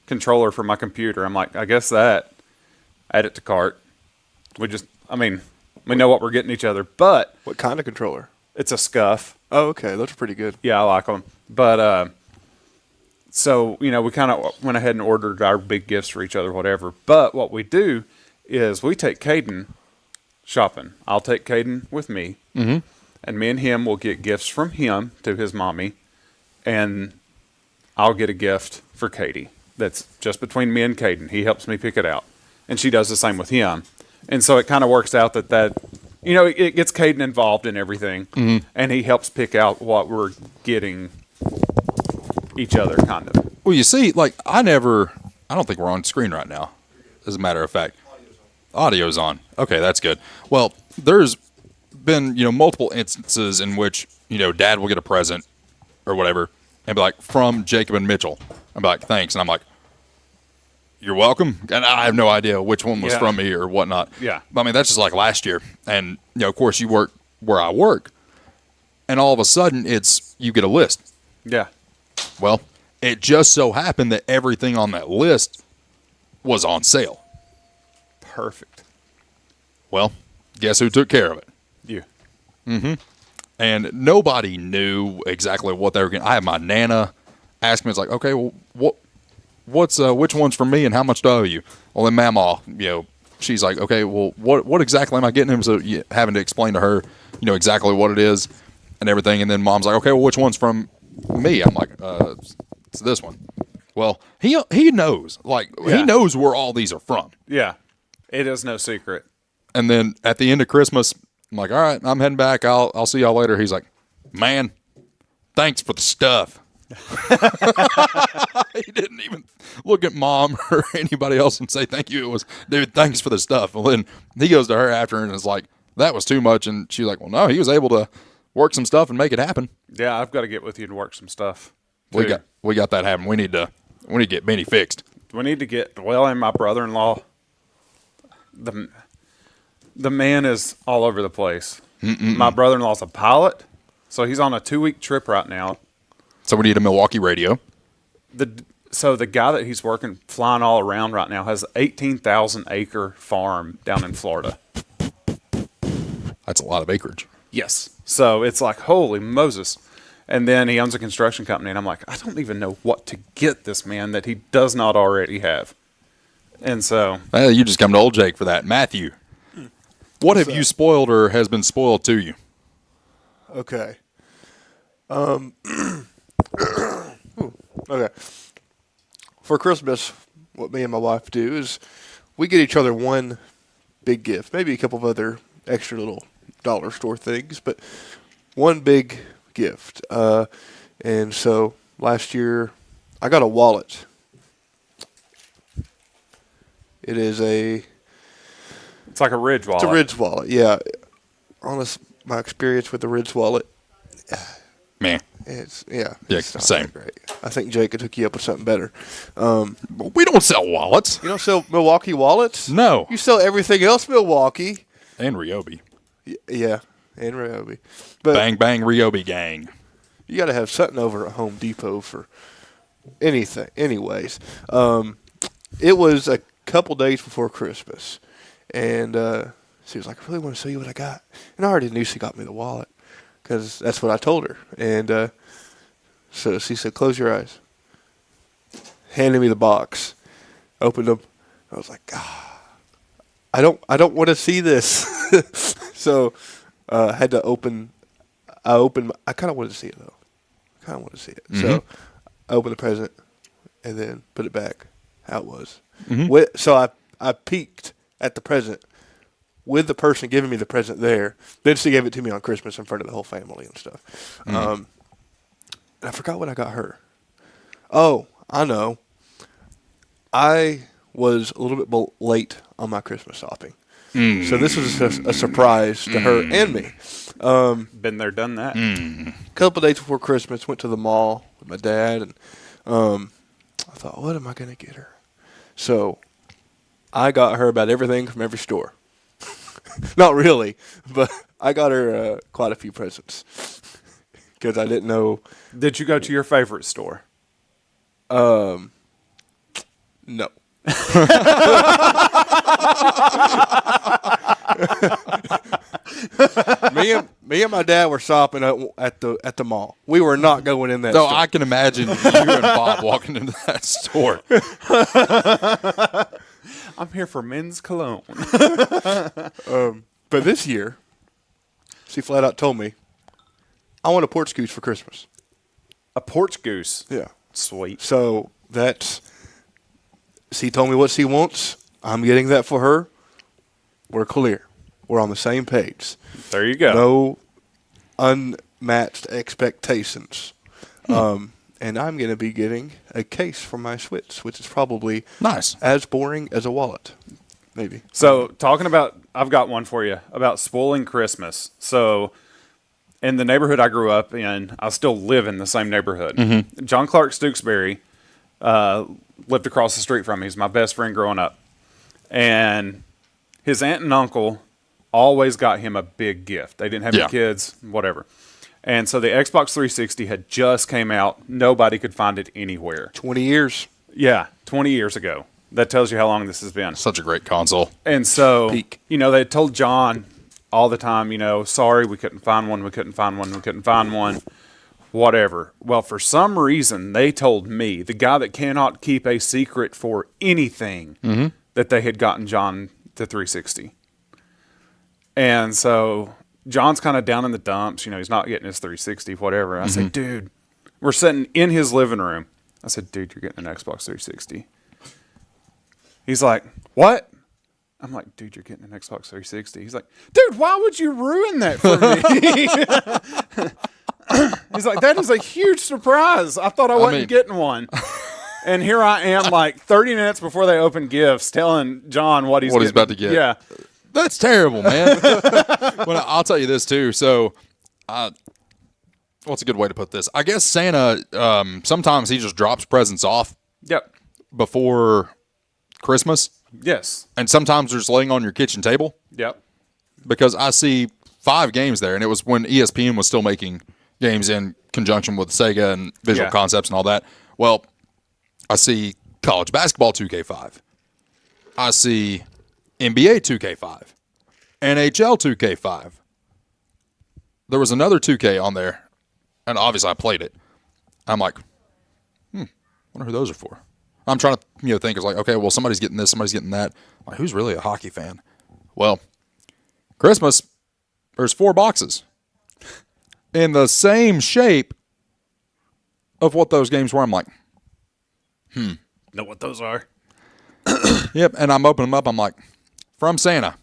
controller for my computer. I'm like, I guess that. Add it to cart. We know what we're getting each other. But what kind of controller? It's a Scuff. Oh, okay. Those are pretty good. Yeah, I like them. But so, we kind of went ahead and ordered our big gifts for each other, whatever. But what we do is we take Caden shopping. I'll take Caden with me. Mm-hmm. And me and him will get gifts from him to his mommy. And I'll get a gift for Katie. That's just between me and Caden. He helps me pick it out. And she does the same with him. And so it kind of works out that it gets Caden involved in everything. Mm-hmm. And he helps pick out what we're getting each other, kind of. Well, you see, I don't think we're on screen right now, as a matter of fact. Audio's on. Okay, that's good. Well, there's been, multiple instances in which, Dad will get a present or whatever and be like, from Jacob and Mitchell. I'm like, thanks. And I'm like, you're welcome. And I have no idea which one was from me or whatnot. Yeah. I mean, that's just like last year. And, of course, you work where I work. And all of a sudden, you get a list. Yeah. Well, it just so happened that everything on that list was on sale. Perfect. Well, guess who took care of it? You. Mm-hmm. And nobody knew exactly what they were getting. I had my Nana ask me, it's like, okay, well, what's which one's for me and how much do I owe you? Well, then Mamaw, she's like, okay, well, what exactly am I getting him? So having to explain to her, exactly what it is and everything. And then Mom's like, okay, well, which one's from me? I'm like, it's this one. Well, he knows, he knows where all these are from. Yeah, it is no secret. And then at the end of Christmas, I'm like, all right, I'm heading back. I'll see y'all later. He's like, man, thanks for the stuff. He didn't even look at Mom or anybody else and say thank you. It was, dude, thanks for the stuff. Well, then he goes to her after and is like, that was too much. And she's like, well, no, he was able to work some stuff and make it happen. Yeah, I've got to get with you and work some stuff. We got that happen. We need to get Benny fixed. We need to get and my brother-in-law. The man is all over the place. My brother-in-law's a pilot, so he's on a 2-week trip right now. So we need a Milwaukee radio. So the guy that he's flying all around right now has an 18,000-acre farm down in Florida. That's a lot of acreage. Yes. So it's like, holy Moses. And then he owns a construction company, and I'm like, I don't even know what to get this man that he does not already have. And so... Well, you just come to old Jake for that. Matthew, what have you spoiled or has been spoiled to you? Okay. Okay. For Christmas, what me and my wife do is we get each other one big gift, maybe a couple of other extra little dollar store things, but one big gift. And so last year I got a wallet. It's like a Ridge wallet. It's a Ridge wallet, yeah. Honest, my experience with the Ridge wallet, man, it's same. Great. I think Jake could hook you up with something better. We don't sell wallets. You don't sell Milwaukee wallets? No. You sell everything else Milwaukee. And Ryobi. Yeah, and Ryobi. But bang, bang, Ryobi gang. You got to have something over at Home Depot for anything. Anyways, it was a couple days before Christmas, and she was like, I really want to show you what I got. And I already knew she got me the wallet because that's what I told her. And so she said, close your eyes. Handed me the box. Opened them. I was like, I don't want to see this. So I had to open. I kind of wanted to see it though. Mm-hmm. So I opened the present and then put it back how it was. Mm-hmm. So I peeked at the present with the person giving me the present there. Then she gave it to me on Christmas in front of the whole family and stuff. Mm-hmm. And I forgot what I got her. Oh, I know. I was a little bit late on my Christmas shopping. So this was a surprise to her and me. Been there, done that. A couple of days before Christmas, went to the mall with my dad, and I thought, what am I going to get her? So I got her about everything from every store. Not really, but I got her quite a few presents because I didn't know. Did you go to your favorite store? No. Me and my dad were shopping at the mall. We were not going in that store. I can imagine you and Bob walking into that store. I'm here for men's cologne. But this year, she flat out told me, I want a porch goose for Christmas. A porch goose? Yeah. Sweet. So she told me what she wants. I'm getting that for her. We're clear. We're on the same page. There you go. No unmatched expectations. And I'm going to be getting a case for my Switch, which is probably nice, as boring as a wallet, maybe. So talking about, I've got one for you about spoiling Christmas. So in the neighborhood I grew up in, I still live in the same neighborhood. Mm-hmm. John Clark Stooksbury lived across the street from me. He's my best friend growing up. And his aunt and uncle always got him a big gift. They didn't have any kids, whatever. And so the Xbox 360 had just came out. Nobody could find it anywhere. 20 years. Yeah, 20 years ago. That tells you how long this has been. Such a great console. And so, they told John all the time, sorry, we couldn't find one, we couldn't find one, we couldn't find one. whatever. Well, for some reason, they told me, the guy that cannot keep a secret for anything, that they had gotten John the 360. And so John's kind of down in the dumps. You know, he's not getting his 360, whatever. I said, dude, we're sitting in his living room. I said, dude, you're getting an Xbox 360. He's like, what? I'm like, dude, you're getting an Xbox 360. He's like, dude, why would you ruin that for me? He's like, that is a huge surprise. I thought I wasn't getting one. And here I am, like 30 minutes before they open gifts, telling John what he's about to get. Yeah. That's terrible, man. Well, I'll tell you this, too. So, what's a good way to put this? I guess Santa, sometimes he just drops presents off before Christmas. Yes. And sometimes they're just laying on your kitchen table. Yep. Because I see 5 games there, and it was when ESPN was still making games in conjunction with Sega and Visual Concepts and all that. Well, I see college basketball 2K5. I see NBA 2K5. NHL 2K5. There was another 2K on there, and obviously I played it. I'm like, wonder who those are for. I'm trying to think, it's like, okay, well, somebody's getting this, somebody's getting that. Like, who's really a hockey fan? Well, Christmas, there's 4 boxes in the same shape of what those games were. I'm like, know what those are? Yep, and I'm opening them up. I'm like, from Santa,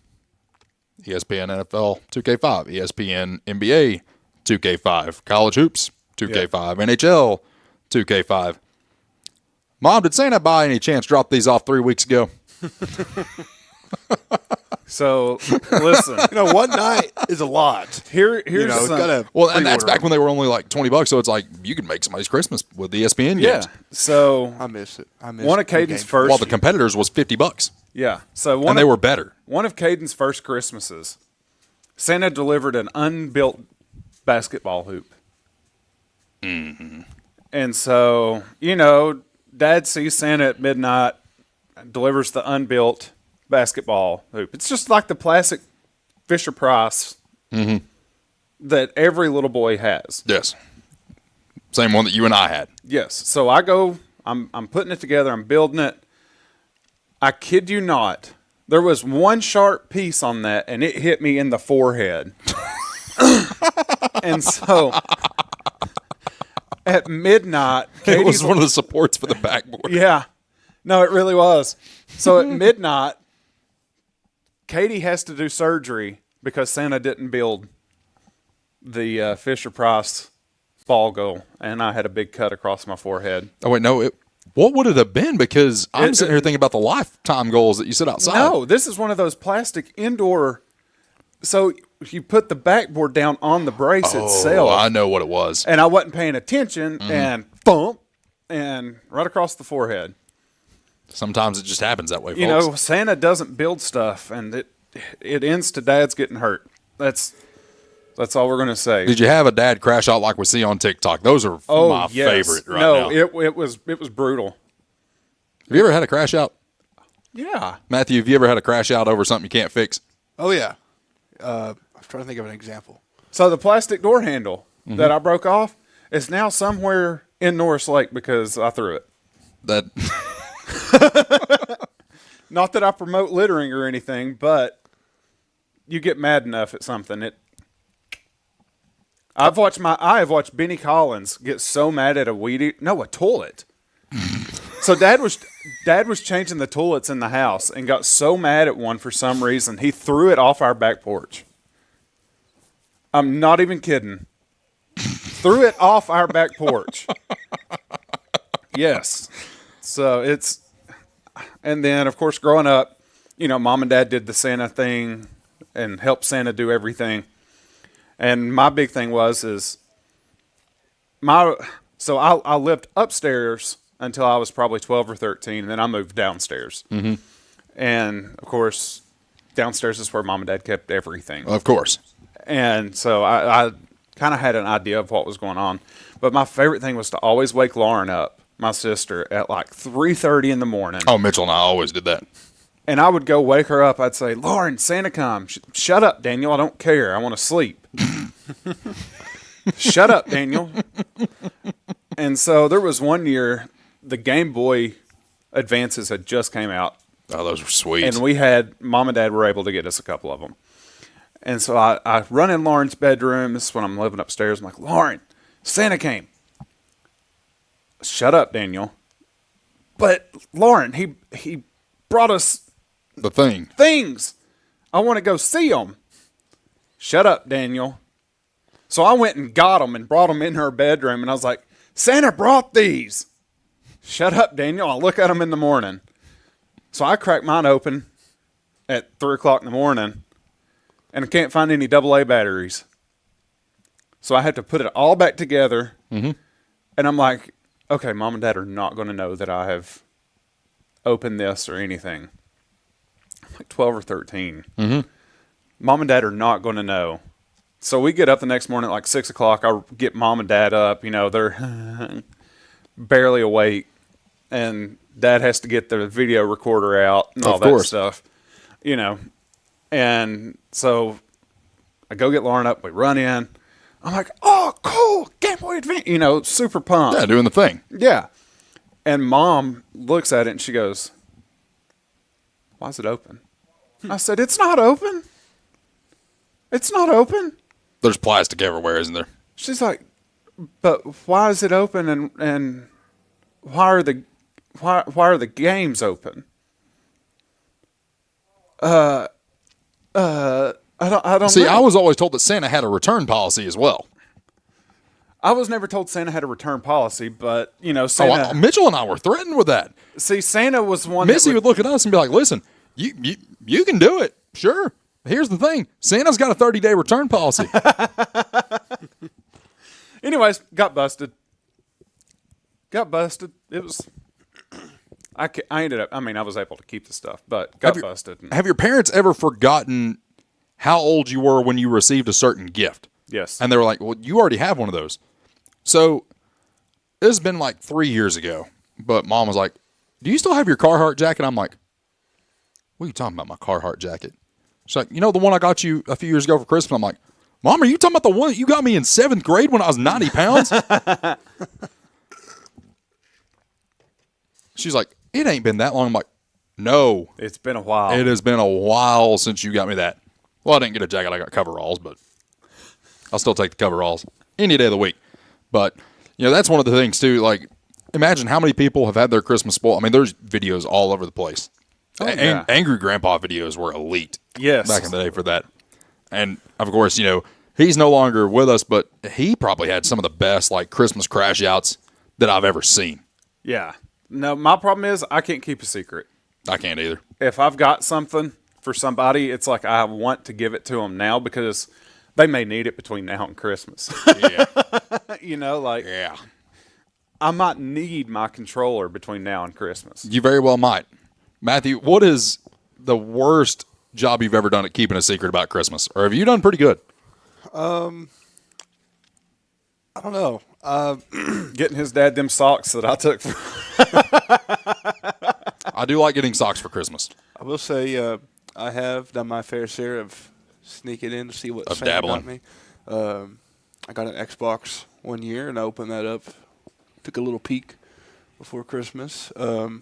ESPN NFL 2K5, ESPN NBA 2K5, College Hoops 2K5, NHL 2K5. Mom, did Santa by any chance drop these off 3 weeks ago? So, listen. One night is a lot. Here's and that's back when they were only like $20, so it's like you could make somebody's Christmas with the ESPN games. So I miss it. One of Caden's first. While the competitors was $50. Yeah. So they were better. One of Caden's first Christmases, Santa delivered an unbuilt basketball hoop. Mm-hmm. And so, Dad sees Santa at midnight, delivers the unbuilt basketball hoop. It's just like the plastic Fisher-Price that every little boy has. Yes. Same one that you and I had. Yes. So I go, I'm putting it together, I'm building it. I kid you not, there was one sharp piece on that, and it hit me in the forehead. And so at midnight, it was one of the supports for the backboard. Yeah. No, it really was. So at midnight, Katie has to do surgery because Santa didn't build the Fisher-Price ball goal, and I had a big cut across my forehead. Oh, wait, no. What would it have been? Because I'm sitting here thinking about the lifetime goals that you sit outside. No, this is one of those plastic indoor. So you put the backboard down on the brace itself. I know what it was. And I wasn't paying attention, and bump, and right across the forehead. Sometimes it just happens that way, folks. Santa doesn't build stuff, and it ends to Dad's getting hurt. That's all we're going to say. Did you have a dad crash out like we see on TikTok? Those are my favorite right now. No, it was brutal. Have you ever had a crash out? Yeah. Matthew, have you ever had a crash out over something you can't fix? Oh, yeah. I'm trying to think of an example. So the plastic door handle that I broke off is now somewhere in Norris Lake because I threw it. Not that I promote littering or anything, but you get mad enough at something. I have watched Benny Collins get so mad at a toilet. So Dad was changing the toilets in the house and got so mad at one for some reason he threw it off our back porch. I'm not even kidding. Threw it off our back porch. Yes. So and then of course growing up, Mom and Dad did the Santa thing and helped Santa do everything. And my big thing I lived upstairs until I was probably 12 or 13, and then I moved downstairs. Mm-hmm. And of course, downstairs is where Mom and Dad kept everything. Of course. And so I kind of had an idea of what was going on. But my favorite thing was to always wake Lauren up, my sister, at like 3:30 in the morning. Oh, Mitchell and I always did that. And I would go wake her up. I'd say, Lauren, Santa come. Shut up, Daniel. I don't care. I want to sleep. Shut up, Daniel. And so there was one year, the Game Boy Advances had just came out. Oh, those were sweet. And we had, Mom and Dad were able to get us a couple of them. And so I run in Lauren's bedroom. This is when I'm living upstairs. I'm like, Lauren, Santa came. Shut up, Daniel. But Lauren, he brought us the things. I want to go see them. Shut up, Daniel. So I went and got them and brought them in her bedroom, and I was like, Santa brought these. Shut up, Daniel. I'll look at them in the morning. So I cracked mine open at 3 o'clock in the morning, and I can't find any AA batteries. So I had to put it all back together, and I'm like, okay, Mom and Dad are not going to know that I have opened this or anything. I'm like 12 or 13. Mom and Dad are not going to know. So we get up the next morning at like 6 o'clock. I get Mom and Dad up. You know, they're barely awake. And Dad has to get the video recorder out and all that stuff. You know. And so I go get Lauren up. We run in. I'm like, oh, cool. Game Boy Advance. You know, super pumped. Yeah, doing the thing. Yeah. And Mom looks at it and she goes, why is it open? I said, it's not open. It's not open. There's plastic everywhere, isn't there? She's like, but why is it open and why are the games open? I don't See, know. I was always told that Santa had a return policy as well. I was never told Santa had a return policy, but you know, Santa. Mitchell and I were threatened with that. See, Santa was one. Missy would look at us and be like, "Listen, you can do it. Sure. Here's the thing: Santa's got a 30-day return policy." Anyways, got busted. It was. I ended up. I mean, I was able to keep the stuff, but got busted. Have your parents ever forgotten how old you were when you received a certain gift? Yes. And they were like, "Well, you already have one of those." So this has been like 3 years ago. But Mom was like, "Do you still have your Carhartt jacket?" I'm like, "What are you talking about, my Carhartt jacket?" She's like, "You know the one I got you a few years ago for Christmas?" I'm like, "Mom, are you talking about the one that you got me in 7th grade when I was 90 pounds?" She's like, "It ain't been that long." I'm like, "No. It's been a while. It has been a while since you got me that." Well, I didn't get a jacket. I got coveralls, but I'll still take the coveralls any day of the week. But, you know, that's one of the things, too. Like, imagine how many people have had their Christmas spoiled. I mean, there's videos all over the place. Oh, yeah. Angry Grandpa videos were elite. Yes. Back in the day for that. And, of course, you know, he's no longer with us, but he probably had some of the best, like, Christmas crash outs that I've ever seen. Yeah. No, my problem is I can't keep a secret. I can't either. If I've got something for somebody, it's like I want to give it to them now because they may need it between now and Christmas. Yeah. You know, like, yeah. I might need my controller between now and Christmas. You very well might. Matthew, what is the worst job you've ever done at keeping a secret about Christmas? Or have you done pretty good? I don't know. Getting his dad them socks that I took. I do like getting socks for Christmas. I will say I have done my fair share of sneaking in to see what Of Santa dabbling. got me. I got an Xbox one year, and I opened that up. Took a little peek before Christmas. But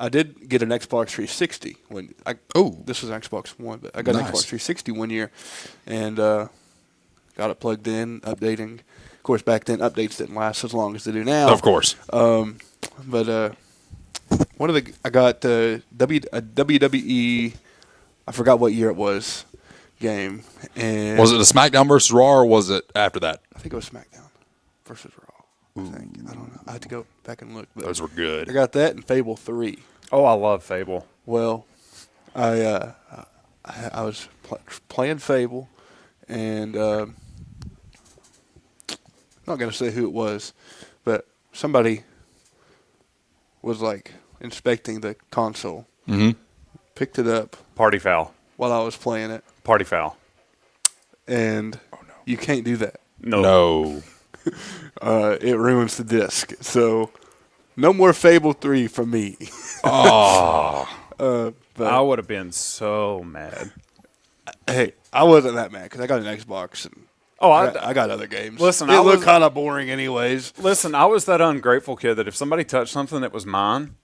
I did get an Xbox 360 when this was an Xbox One, but I got an Xbox 360 one year, and got it plugged in, updating. Of course, back then updates didn't last as long as they do now. Of course. But one of the I got a WWE. I forgot what year it was. Game and Was it a SmackDown versus Raw, or was it after that? I think it was SmackDown versus Raw. I think. I don't know. I had to go back and look. But Those were good. I got that and Fable 3. Oh, I love Fable. Well, I was playing Fable, and I'm not going to say who it was, but somebody was like inspecting the console. Mm-hmm. Picked it up. Party foul. While I was playing it. Party foul. And you can't do that. No. It ruins the disc. So, no more Fable 3 from me. Oh. I would have been so mad. Hey, I wasn't that mad because I got an Xbox and I got other games. Listen, it looked kind of boring anyways. Listen, I was that ungrateful kid that if somebody touched something that was mine,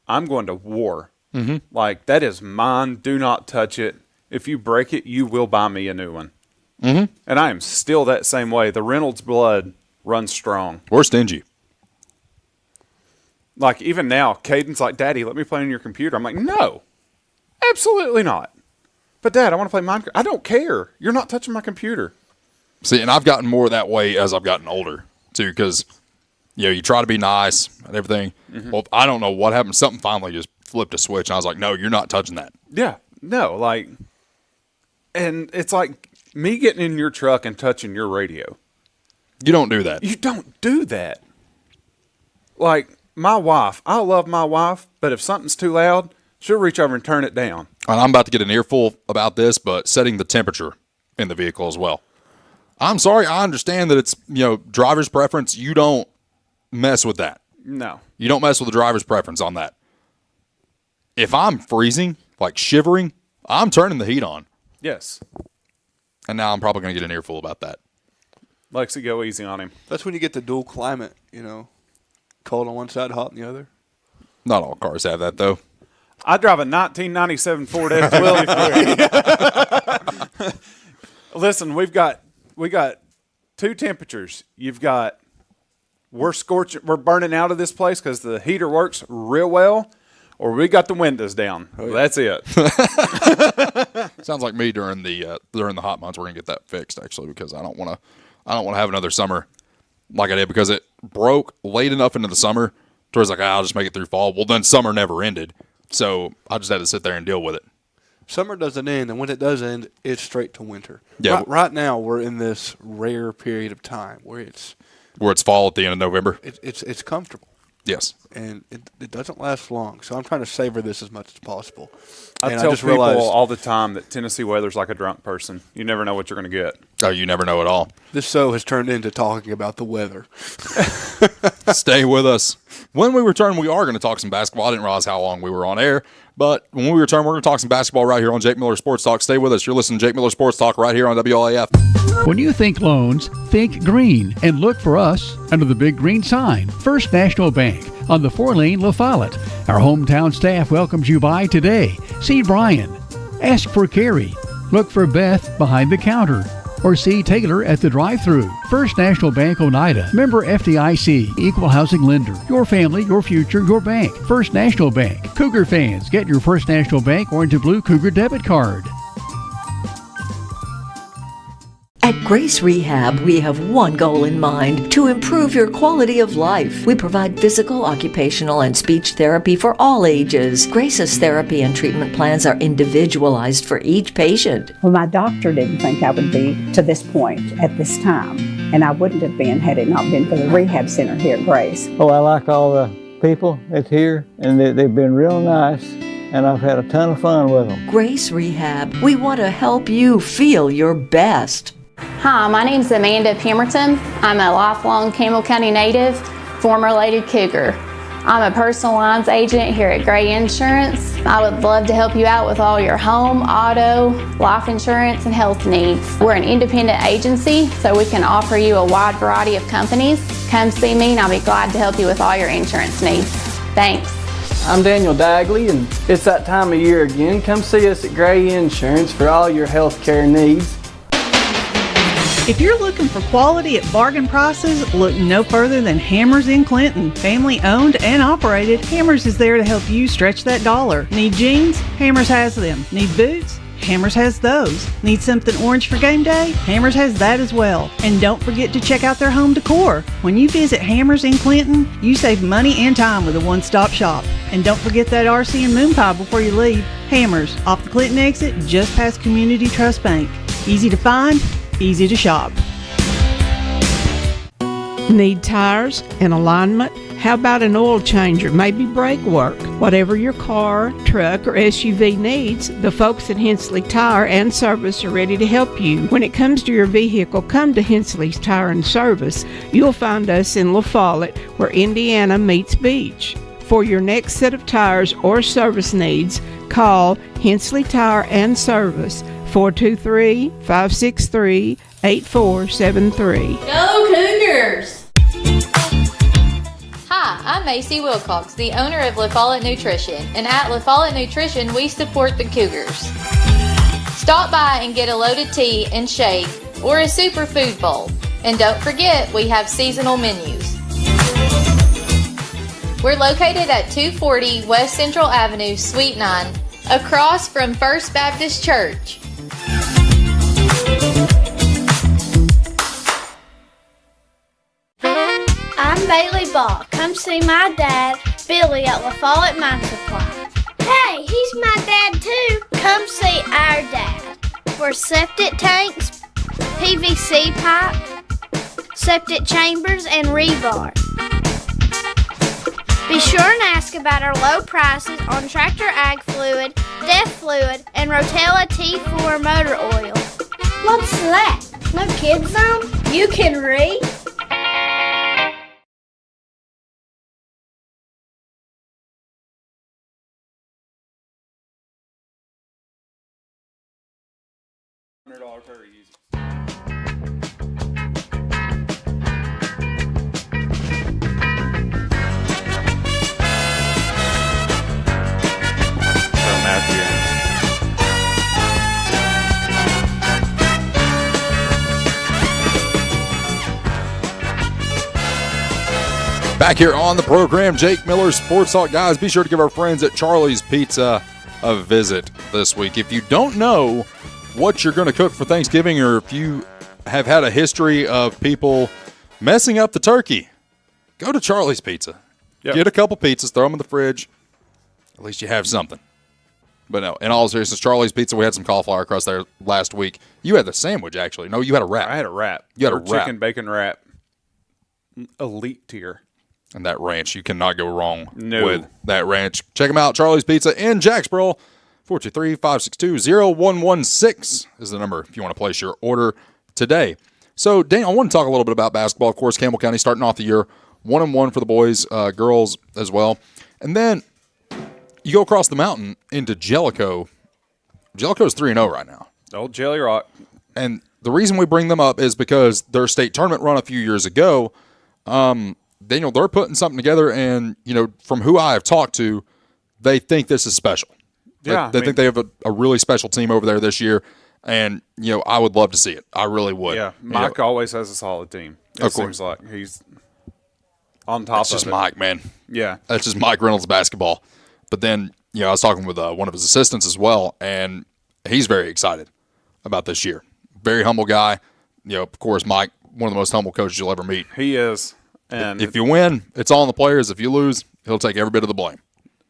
I'm going to war. Mm-hmm. Like, that is mine. Do not touch it. If you break it, you will buy me a new one. Mm-hmm. And I am still that same way. The Reynolds blood runs strong. We're stingy. Like, even now, Caden's like, Daddy, let me play on your computer. I'm like, no, absolutely not. But, Dad, I want to play Minecraft. I don't care. You're not touching my computer. See, and I've gotten more that way as I've gotten older, too, because, you try to be nice and everything. Mm-hmm. Well, I don't know what happened. Something finally just flipped a switch, and I was like, no, you're not touching that. Yeah, no, like, and it's like me getting in your truck and touching your radio. You don't do that. You don't do that. Like, my wife, I love my wife, but if something's too loud, she'll reach over and turn it down. And I'm about to get an earful about this, but setting the temperature in the vehicle as well. I'm sorry, I understand that it's, driver's preference. You don't mess with that. No. You don't mess with the driver's preference on that. If I'm freezing, like shivering, I'm turning the heat on. Yes. And now I'm probably going to get an earful about that. Lexi, go easy on him. That's when you get the dual climate, cold on one side, hot on the other. Not all cars have that, though. I drive a 1997 Ford F-12. Listen, we got two temperatures. You've got we're burning out of this place because the heater works real well, or we got the windows down. Oh, yeah. That's it. Sounds like me during the hot months. We're gonna get that fixed actually because I don't want to have another summer like I did because it broke late enough into the summer towards like I'll just make it through fall. Well, then summer never ended, so I just had to sit there and deal with it. Summer doesn't end, and when it does end, it's straight to winter. Yeah. Right now, we're in this rare period of time where it's fall at the end of November. It's comfortable. Yes. And it doesn't last long, so I'm trying to savor this as much as possible. I tell people all the time that Tennessee weather's like a drunk person. You never know what you're going to get. Oh, you never know at all. This show has turned into talking about the weather. Stay with us. When we return, we are going to talk some basketball. I didn't realize how long we were on air, but when we return, we're going to talk some basketball right here on Jake Miller Sports Talk. Stay with us. You're listening to Jake Miller Sports Talk right here on WLAF. When you think loans, think green and look for us under the big green sign, First National Bank on the 4-lane La Follette. Our hometown staff welcomes you by today. See Brian. Ask for Carrie. Look for Beth behind the counter. Or see Taylor at the drive-thru. First National Bank Oneida. Member FDIC. Equal housing lender. Your family, your future, your bank. First National Bank. Cougar fans, get your First National Bank orange and blue Cougar debit card. At Grace Rehab, we have one goal in mind: to improve your quality of life. We provide physical, occupational, and speech therapy for all ages. Grace's therapy and treatment plans are individualized for each patient. Well, my doctor didn't think I would be to this point at this time, and I wouldn't have been had it not been for the rehab center here at Grace. Oh, I like all the people that's here, and they've been real nice, and I've had a ton of fun with them. Grace Rehab, we want to help you feel your best. Hi, my name is Amanda Pemberton. I'm a lifelong Campbell County native, former Lady Cougar. I'm a personal lines agent here at Gray Insurance. I would love to help you out with all your home, auto, life insurance, and health needs. We're an independent agency, so we can offer you a wide variety of companies. Come see me and I'll be glad to help you with all your insurance needs. Thanks. I'm Daniel Dagley, and it's that time of year again. Come see us at Gray Insurance for all your health care needs. If you're looking for quality at bargain prices, look no further than Hammers in Clinton. Family owned and operated, Hammers is there to help you stretch that dollar. Need jeans? Hammers has them. Need boots? Hammers has those. Need something orange for game day? Hammers has that as well. And don't forget to check out their home decor. When you visit Hammers in Clinton, you save money and time with a one-stop shop. And don't forget that RC and moon pie before you leave. Hammers, off the Clinton exit, just past Community Trust Bank. Easy to find, easy to shop. Need tires and alignment? How about an oil changer, maybe brake work? Whatever your car, truck, or SUV needs, the folks at Hensley Tire and Service are ready to help you. When it comes to your vehicle, come to Hensley's Tire and Service. You'll find us in La Follette, where Indiana meets Beach. For your next set of tires or service needs, call Hensley Tire and Service, 423-563-8473. Go Cougars! Hi, I'm Macy Wilcox, the owner of La Follette Nutrition, and at La Follette Nutrition, we support the Cougars. Stop by and get a loaded tea and shake or a superfood bowl. And don't forget, we have seasonal menus. We're located at 240 West Central Avenue, Suite 9, across from First Baptist Church. I'm Bailey Ball. Come see my dad, Billy, at La Follette Mine Supply. Hey, he's my dad too. Come see our dad for septic tanks, PVC pipe, septic chambers, and rebar. Be sure and ask about our low prices on Tractor Ag Fluid, Def Fluid, and Rotella T4 motor oil. What's that? No kids zone? You can read? $100 turkeys. Back here on the program, Jake Miller Sports Talk. Guys, be sure to give our friends at Charlie's Pizza a visit this week. If you don't know what you're going to cook for Thanksgiving, or if you have had a history of people messing up the turkey, go to Charlie's Pizza. Yep. Get a couple pizzas, throw them in the fridge. At least you have something. But no, in all seriousness, Charlie's Pizza, we had some cauliflower crust there last week. You had the sandwich, actually. No, you had a wrap. I had a wrap. You had a wrap. Chicken bacon wrap. Elite tier. And that ranch, you cannot go wrong with that ranch. Check them out, Charlie's Pizza in Jacksboro. 423-562-0116 is the number if you want to place your order today. So, Dan, I want to talk a little bit about basketball. Of course, Campbell County starting off the year 1-1 for the boys, girls as well. And then you go across the mountain into Jellicoe. Jellicoe's 3-0 right now. Old Jelly Rock. And the reason we bring them up is because their state tournament run a few years ago, Daniel, they're putting something together, and, from who I have talked to, they think this is special. Yeah, They think they have a really special team over there this year, and, I would love to see it. I really would. Yeah, Mike always has a solid team. It seems like he's on top of it. That's just Mike, man. Yeah. That's just Mike Reynolds basketball. But then, I was talking with one of his assistants as well, and he's very excited about this year. Very humble guy. Of course, Mike, one of the most humble coaches you'll ever meet. He is. And if you win, it's all on the players. If you lose, he'll take every bit of the blame.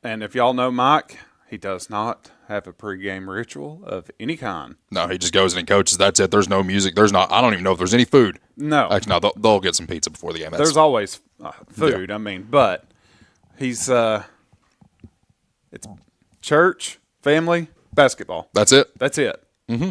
And if y'all know Mike, he does not have a pregame ritual of any kind. No, he just goes and he coaches. That's it. There's no music. I don't even know if there's any food. No. Actually, no, they'll get some pizza before the game. There's always food, yeah. But he's it's church, family, basketball. That's it. That's it. Mm-hmm.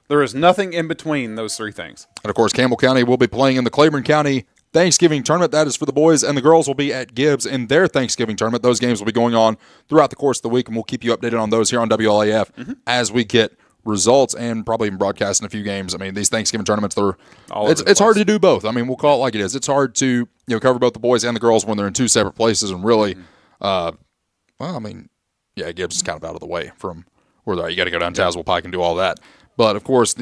There is nothing in between those three things. And, of course, Campbell County will be playing in the Claiborne County Thanksgiving tournament. That is for the boys, and the girls will be at Gibbs in their Thanksgiving tournament. Those games will be going on throughout the course of the week, and we'll keep you updated on those here on WLAF as we get results and probably even broadcasting a few games. These Thanksgiving tournaments, it's hard to do both. We'll call it like it is. It's hard to cover both the boys and the girls when they're in two separate places, and really, Gibbs is kind of out of the way from where they're at. You got to go down Tazewell Pike and do all that. But, of course,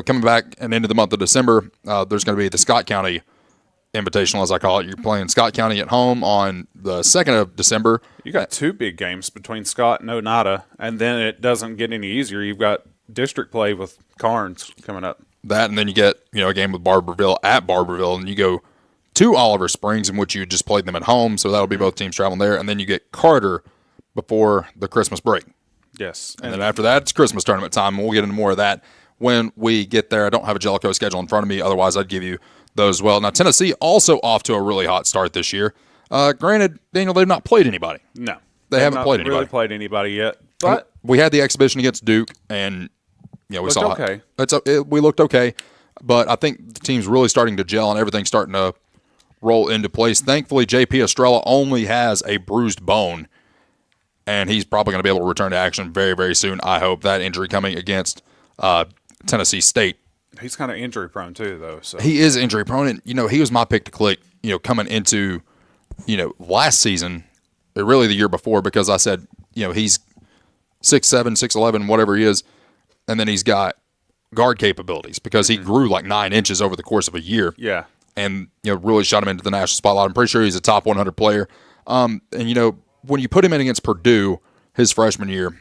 coming back and into the month of December, there's going to be the Scott County Invitational, as I call it. You're playing Scott County at home on the 2nd of December. You got two big games between Scott and Oneida, and then it doesn't get any easier. You've got district play with Carnes coming up. That, and then you get a game with Barberville at Barberville, and you go to Oliver Springs, in which you just played them at home, so that'll be both teams traveling there, and then you get Carter before the Christmas break. Yes. And then after that, it's Christmas tournament time, and we'll get into more of that when we get there. I don't have a Jellicoe schedule in front of me, otherwise I'd give you those as well. Now, Tennessee also off to a really hot start this year. Granted, Daniel, they've not played anybody. No. They haven't played really anybody. Played anybody yet. But we had the exhibition against Duke, and we saw okay. We looked okay, but I think the team's really starting to gel and everything's starting to roll into place. Thankfully, JP Estrella only has a bruised bone. and he's probably going to be able to return to action very, very soon. I hope. That injury coming against Tennessee State. He's kind of injury prone too, though. So he is injury prone, and he was my pick to click. Coming into last season, or really the year before, because I said he's 6'7", 6'11", whatever he is, and then he's got guard capabilities because he grew like 9 inches over the course of a year. Yeah, and really shot him into the national spotlight. I'm pretty sure he's a top 100 player. And when you put him in against Purdue his freshman year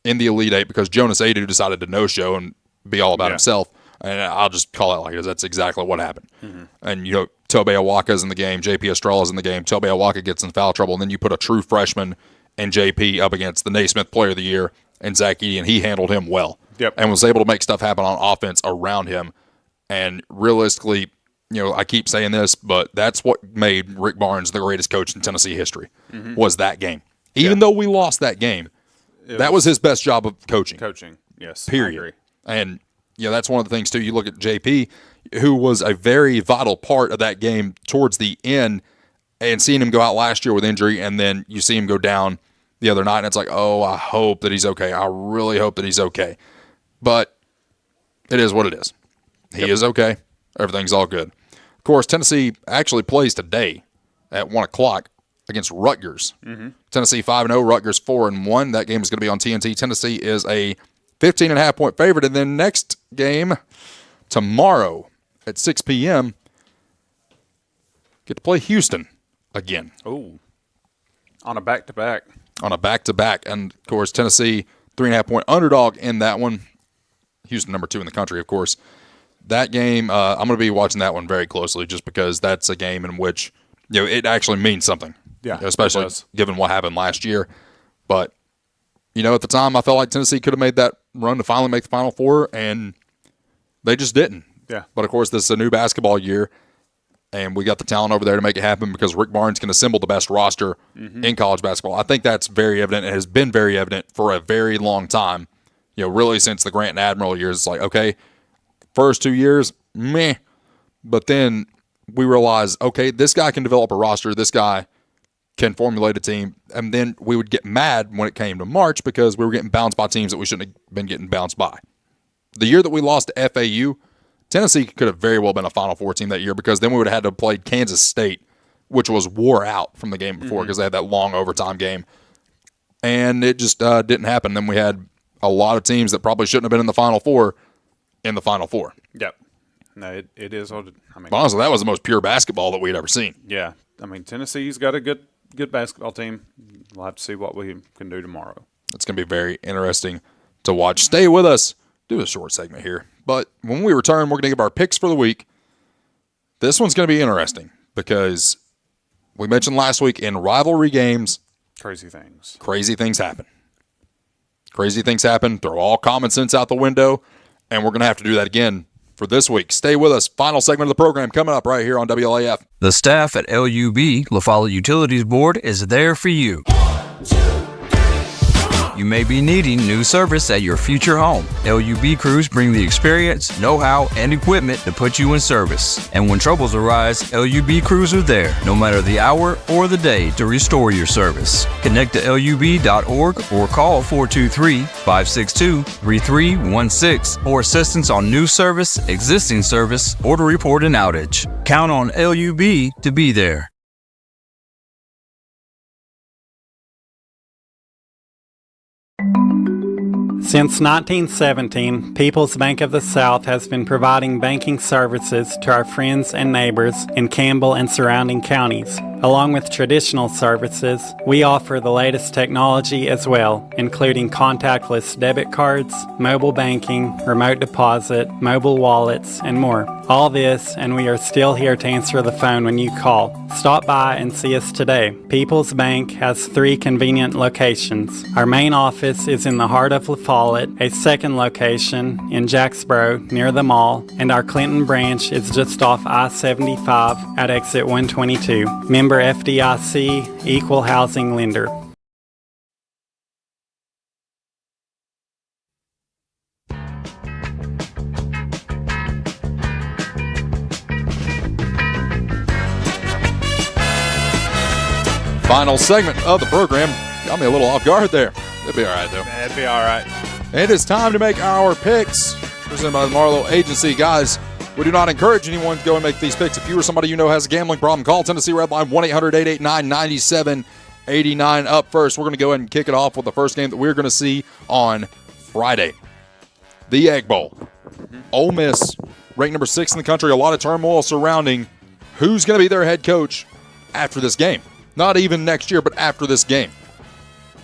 in the Elite Eight, because Jonas Adu decided to no-show and be all about himself, and I'll just call it like it is. That's exactly what happened. Mm-hmm. And Tobe Awaka's in the game, JP Estrela's in the game. Tobe Awaka gets in foul trouble, and then you put a true freshman and JP up against the Naismith Player of the Year and Zach Edey, and he handled him well. Yep. And was able to make stuff happen on offense around him. And realistically, I keep saying this, but that's what made Rick Barnes the greatest coach in Tennessee history, was that game. Even though we lost that game, that was his best job of coaching. Coaching, yes. Period. I agree. And that's one of the things, too. You look at JP, who was a very vital part of that game towards the end, and seeing him go out last year with injury, and then you see him go down the other night, and it's like, oh, I hope that he's okay. I really hope that he's okay. But it is what it is. He is okay. Everything's all good. Of course, Tennessee actually plays today at 1 o'clock against Rutgers. Mm-hmm. Tennessee 5-0, Rutgers 4-1. That game is going to be on TNT. Tennessee is a 15.5-point favorite. And then next game tomorrow at 6 p.m., get to play Houston again. Oh, on a back-to-back. On a back-to-back. And, of course, Tennessee 3.5-point underdog in that one. Houston number 2 in the country, of course. That game, I'm going to be watching that one very closely just because that's a game in which it actually means something. Yeah, especially given what happened last year. But, at the time, I felt like Tennessee could have made that run to finally make the Final Four, and they just didn't. Yeah. But, of course, this is a new basketball year, and we got the talent over there to make it happen because Rick Barnes can assemble the best roster in college basketball. I think that's very evident. It has been very evident for a very long time, really since the Grant and Admiral years. It's like, okay, first 2 years, meh. But then we realized, okay, this guy can develop a roster. This guy can formulate a team. And then we would get mad when it came to March because we were getting bounced by teams that we shouldn't have been getting bounced by. The year that we lost to FAU, Tennessee could have very well been a Final Four team that year because then we would have had to have played Kansas State, which was wore out from the game before because they had that long overtime game. And it just didn't happen. Then we had a lot of teams that probably shouldn't have been in the Final Four in the Final Four. Yep. No, it is. Honestly, that was the most pure basketball that we'd ever seen. Yeah. Tennessee's got a good basketball team. We'll have to see what we can do tomorrow. It's going to be very interesting to watch. Stay with us. Do a short segment here. But when we return, we're going to give our picks for the week. This one's going to be interesting because we mentioned last week in rivalry games, crazy things happen. Crazy things happen. Throw all common sense out the window, and we're going to have to do that again for this week. Stay with us. Final segment of the program coming up right here on WLAF. The staff at LUB, La Follette Utilities Board, is there for you. You may be needing new service at your future home. LUB crews bring the experience, know-how, and equipment to put you in service. And when troubles arise, LUB crews are there, no matter the hour or the day, to restore your service. Connect to LUB.org or call 423-562-3316 for assistance on new service, existing service, or to report an outage. Count on LUB to be there. Since 1917, People's Bank of the South has been providing banking services to our friends and neighbors in Campbell and surrounding counties. Along with traditional services, we offer the latest technology as well, including contactless debit cards, mobile banking, remote deposit, mobile wallets, and more. All this, and we are still here to answer the phone when you call. Stop by and see us today. People's Bank has 3 convenient locations. Our main office is in the heart of La Follette, a second location in Jacksboro near the mall, and our Clinton branch is just off I-75 at exit 122. Member FDIC, Equal Housing Lender. Final segment of the program Got me a little off guard there. It'll be all right, though. That'd be all right. And it's time to make our picks. Presented by the Marlowe Agency. Guys, we do not encourage anyone to go and make these picks. If you or somebody you know has a gambling problem, call Tennessee Red Line 1-800-889-9789. Up first, we're going to go ahead and kick it off with the first game that we're going to see on Friday. The Egg Bowl. Ole Miss, ranked number 6 in the country. A lot of turmoil surrounding who's going to be their head coach after this game. Not even next year, but after this game.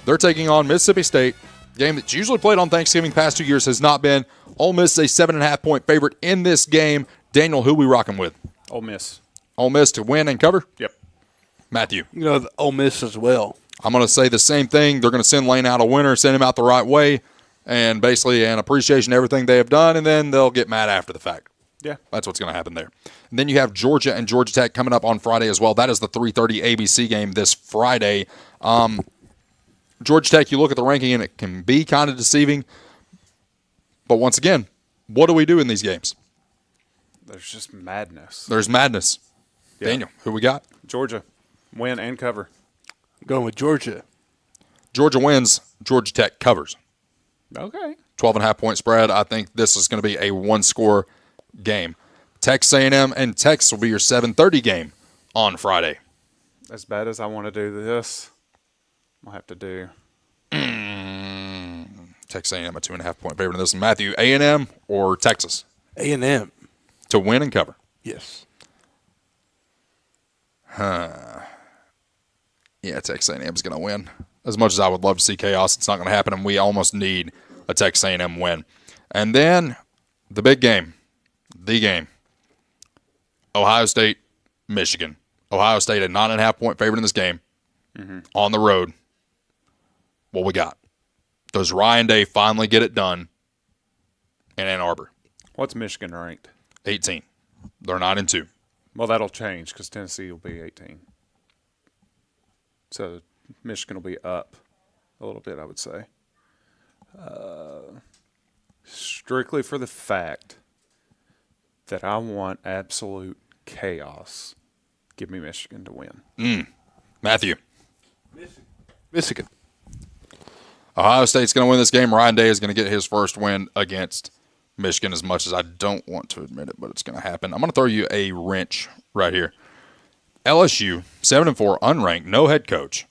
They're taking on Mississippi State. Game that's usually played on Thanksgiving past 2 years has not been. Ole Miss is a 7.5-point favorite in this game. Daniel, who we rocking with? Ole Miss. Ole Miss to win and cover? Yep. Matthew. You know, the Ole Miss as well. I'm going to say the same thing. They're going to send Lane out a winner, send him out the right way, and basically an appreciation of everything they have done, and then they'll get mad after the fact. Yeah. That's what's going to happen there. And then you have Georgia and Georgia Tech coming up on Friday as well. That is the 3:30 ABC game this Friday. Georgia Tech, you look at the ranking, and it can be kind of deceiving. But once again, what do we do in these games? There's just madness. There's madness. Yeah. Daniel, who we got? Georgia. Win and cover. I'm going with Georgia. Georgia wins. Georgia Tech covers. Okay. 12.5-point spread. I think this is going to be a one-score game. Texas A&M and Texas will be your 7:30 game on Friday. As bad as I want to do this, I'll have to do. Texas A&M a 2.5-point favorite in this. Matthew, A&M or Texas? A&M. To win and cover? Yes. Yeah, Texas A&M is going to win. As much as I would love to see chaos, it's not going to happen, and we almost need a Texas A&M win. And then the big game, the game, Ohio State, Michigan. Ohio State a 9.5-point favorite in this game on the road. What we got? Does Ryan Day finally get it done in Ann Arbor? What's Michigan ranked? 18. They're 9-2. Well, that'll change because Tennessee will be 18. So Michigan will be up a little bit, I would say. Strictly for the fact that I want absolute chaos, give me Michigan to win. Matthew. Michigan. Ohio State's going to win this game. Ryan Day is going to get his first win against Michigan, as much as I don't want to admit it, but it's going to happen. I'm going to throw you a wrench right here. LSU, 7-4, unranked, no head coach.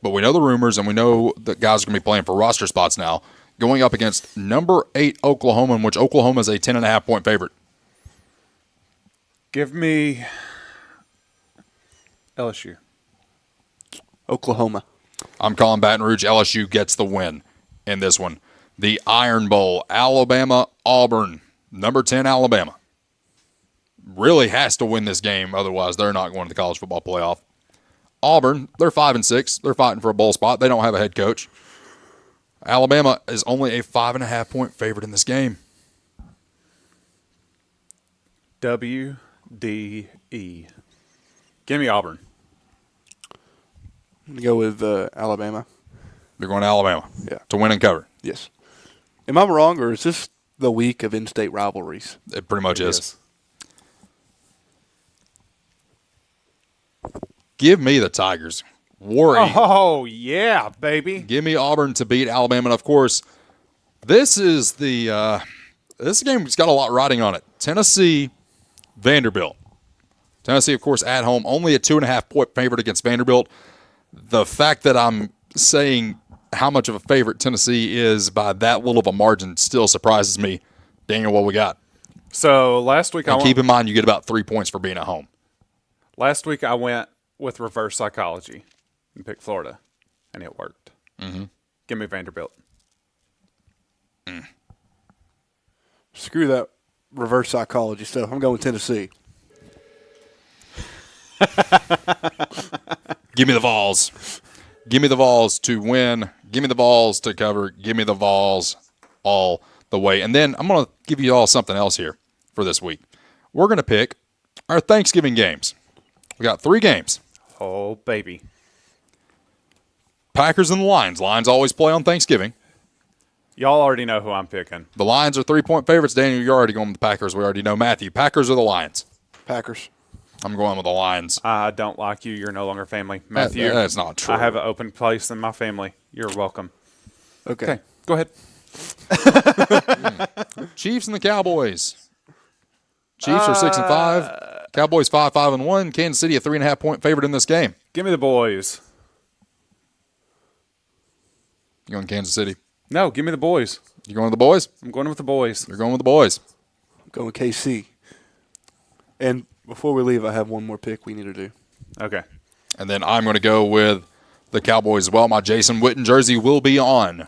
But we know the rumors, and we know that guys are going to be playing for roster spots now, going up against number 8 Oklahoma, in which Oklahoma is a 10.5-point favorite. Give me LSU. Oklahoma. I'm calling Baton Rouge. LSU gets the win in this one. The Iron Bowl, Alabama, Auburn, number 10 Alabama. Really has to win this game, otherwise they're not going to the college football playoff. Auburn, they're 5-6. They're fighting for a bowl spot. They don't have a head coach. Alabama is only a 5.5-point favorite in this game. WDE. Give me Auburn. I'm going to go with Alabama. You're going to Alabama? Yeah. To win and cover? Yes. Am I wrong, or is this the week of in-state rivalries? It pretty much is. Give me the Tigers. Worry. Oh, yeah, baby. Give me Auburn to beat Alabama. And, of course, this is the this game's got a lot riding on it. Tennessee, Vanderbilt. Tennessee, of course, at home, only a 2.5-point favorite against Vanderbilt. The fact that I'm saying how much of a favorite Tennessee is by that little of a margin still surprises me. Daniel, what we got? So last week keep in mind you get about 3 points for being at home. Last week I went with reverse psychology and picked Florida, and it worked. Give me Vanderbilt. Screw that reverse psychology stuff. I'm going with Tennessee. Give me the Vols. Give me the Vols to win. Give me the Vols to cover. Give me the Vols all the way. And then I'm going to give you all something else here for this week. We're going to pick our Thanksgiving games. We got 3 games. Oh, baby. Packers and the Lions. Lions always play on Thanksgiving. Y'all already know who I'm picking. The Lions are 3-point favorites. Daniel, you're already going with the Packers. We already know. Matthew, Packers or the Lions? Packers. I'm going with the Lions. I don't like you. You're no longer family. Matthew. That's not true. I have an open place in my family. You're welcome. Okay. Go ahead. Chiefs and the Cowboys. Chiefs are 6-5. Cowboys 5-1. Kansas City a 3.5-point favorite in this game. Give me the boys. You going Kansas City? No, give me the boys. You going with the boys? I'm going with the boys. You're going with the boys. I'm going with KC. And before we leave, I have one more pick we need to do. Okay. And then I'm going to go with the Cowboys as well. My Jason Witten jersey will be on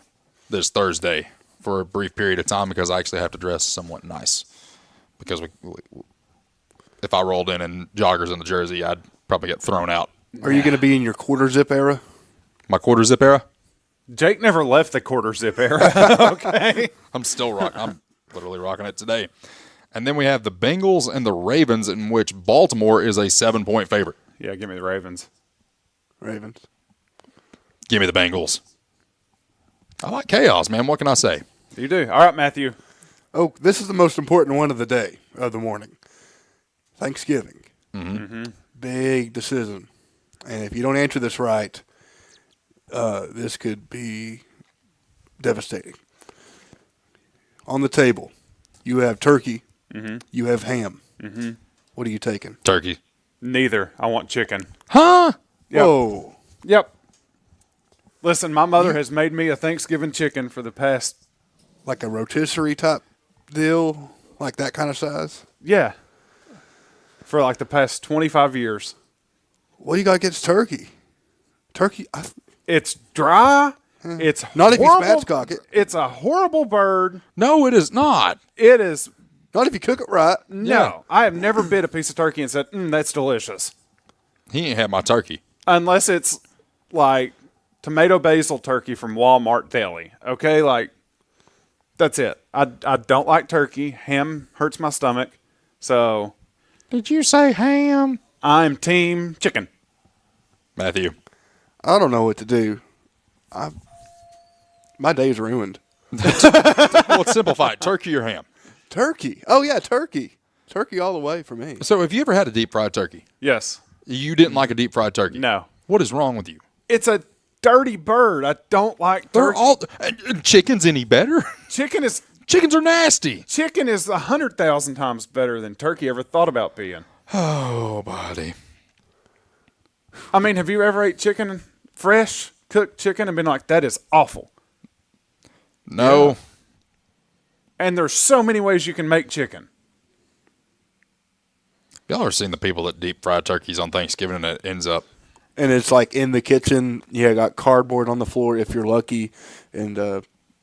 this Thursday for a brief period of time because I actually have to dress somewhat nice. Because if I rolled in joggers in the jersey, I'd probably get thrown out. Are you going to be in your quarter zip era? My quarter zip era? Jake never left the quarter zip era. Okay. I'm still rocking. I'm literally rocking it today. And then we have the Bengals and the Ravens, in which Baltimore is a 7-point favorite. Yeah, give me the Ravens. Ravens. Give me the Bengals. I like chaos, man. What can I say? You do. All right, Matthew. Oh, this is the most important one of the day, of the morning. Thanksgiving. Mm-hmm. Big decision. And if you don't answer this right, this could be devastating. On the table, you have turkey. Mm-hmm. You have ham. Mm-hmm. What are you taking? Turkey. Neither. I want chicken. Huh? Yep. Whoa. Yep. Listen, my mother has made me a Thanksgiving chicken for the past... Like a rotisserie type deal? Like that kind of size? Yeah. For like the past 25 years. What do you got against turkey? Turkey... It's dry. It's not horrible. If you spatchcock it. It's a horrible bird. No, it is not. It is... Not if you cook it right. No. Yeah. I have never bit a piece of turkey and said, that's delicious. He ain't had my turkey. Unless it's like tomato basil turkey from Walmart Deli. Okay? Like, that's it. I don't like turkey. Ham hurts my stomach. So... Did you say ham? I'm team chicken. Matthew. I don't know what to do. My day's ruined. Well, let's simplify it. Turkey or ham? Turkey. Oh, yeah, turkey. Turkey all the way for me. So have you ever had a deep fried turkey? Yes. You didn't like a deep fried turkey? No. What is wrong with you? It's a dirty bird. I don't like turkey. They're all chicken's any better? Chickens are nasty. Chicken is 100,000 times better than turkey ever thought about being. Oh, buddy. I mean, have you ever ate chicken, fresh cooked chicken, and been like, that is awful? No. Yeah. And there's so many ways you can make chicken. Y'all ever seen the people that deep fry turkeys on Thanksgiving and it ends up? And it's like in the kitchen, you got cardboard on the floor if you're lucky, and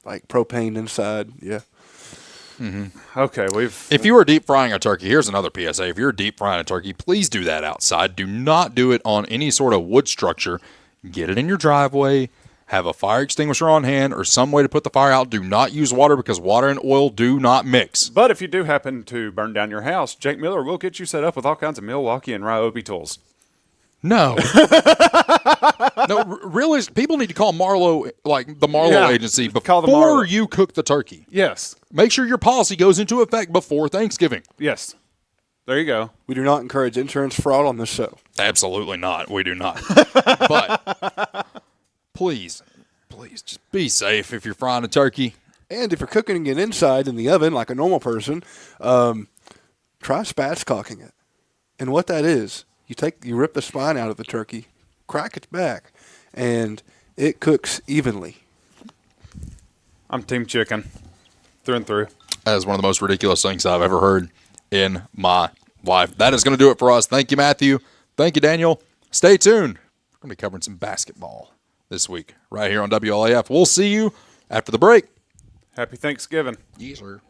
like propane inside. Yeah. Mm-hmm. Okay, If you are deep frying a turkey, here's another PSA. If you're deep frying a turkey, please do that outside. Do not do it on any sort of wood structure. Get it in your driveway. Have a fire extinguisher on hand or some way to put the fire out. Do not use water because water and oil do not mix. But if you do happen to burn down your house, Jake Miller will get you set up with all kinds of Milwaukee and Ryobi tools. No. No, really, people need to call Marlowe, like the Marlowe agency, before you cook the turkey. Yes. Make sure your policy goes into effect before Thanksgiving. Yes. There you go. We do not encourage insurance fraud on this show. Absolutely not. We do not. But please, just be safe if you're frying a turkey. And if you're cooking it inside in the oven like a normal person, try spatchcocking it. And what that is, you rip the spine out of the turkey, crack its back, and it cooks evenly. I'm team chicken, through and through. That is one of the most ridiculous things I've ever heard in my life. That is going to do it for us. Thank you, Matthew. Thank you, Daniel. Stay tuned. We're going to be covering some basketball this week right here on WLAF. We'll see you after the break. Happy Thanksgiving. Yes, sir.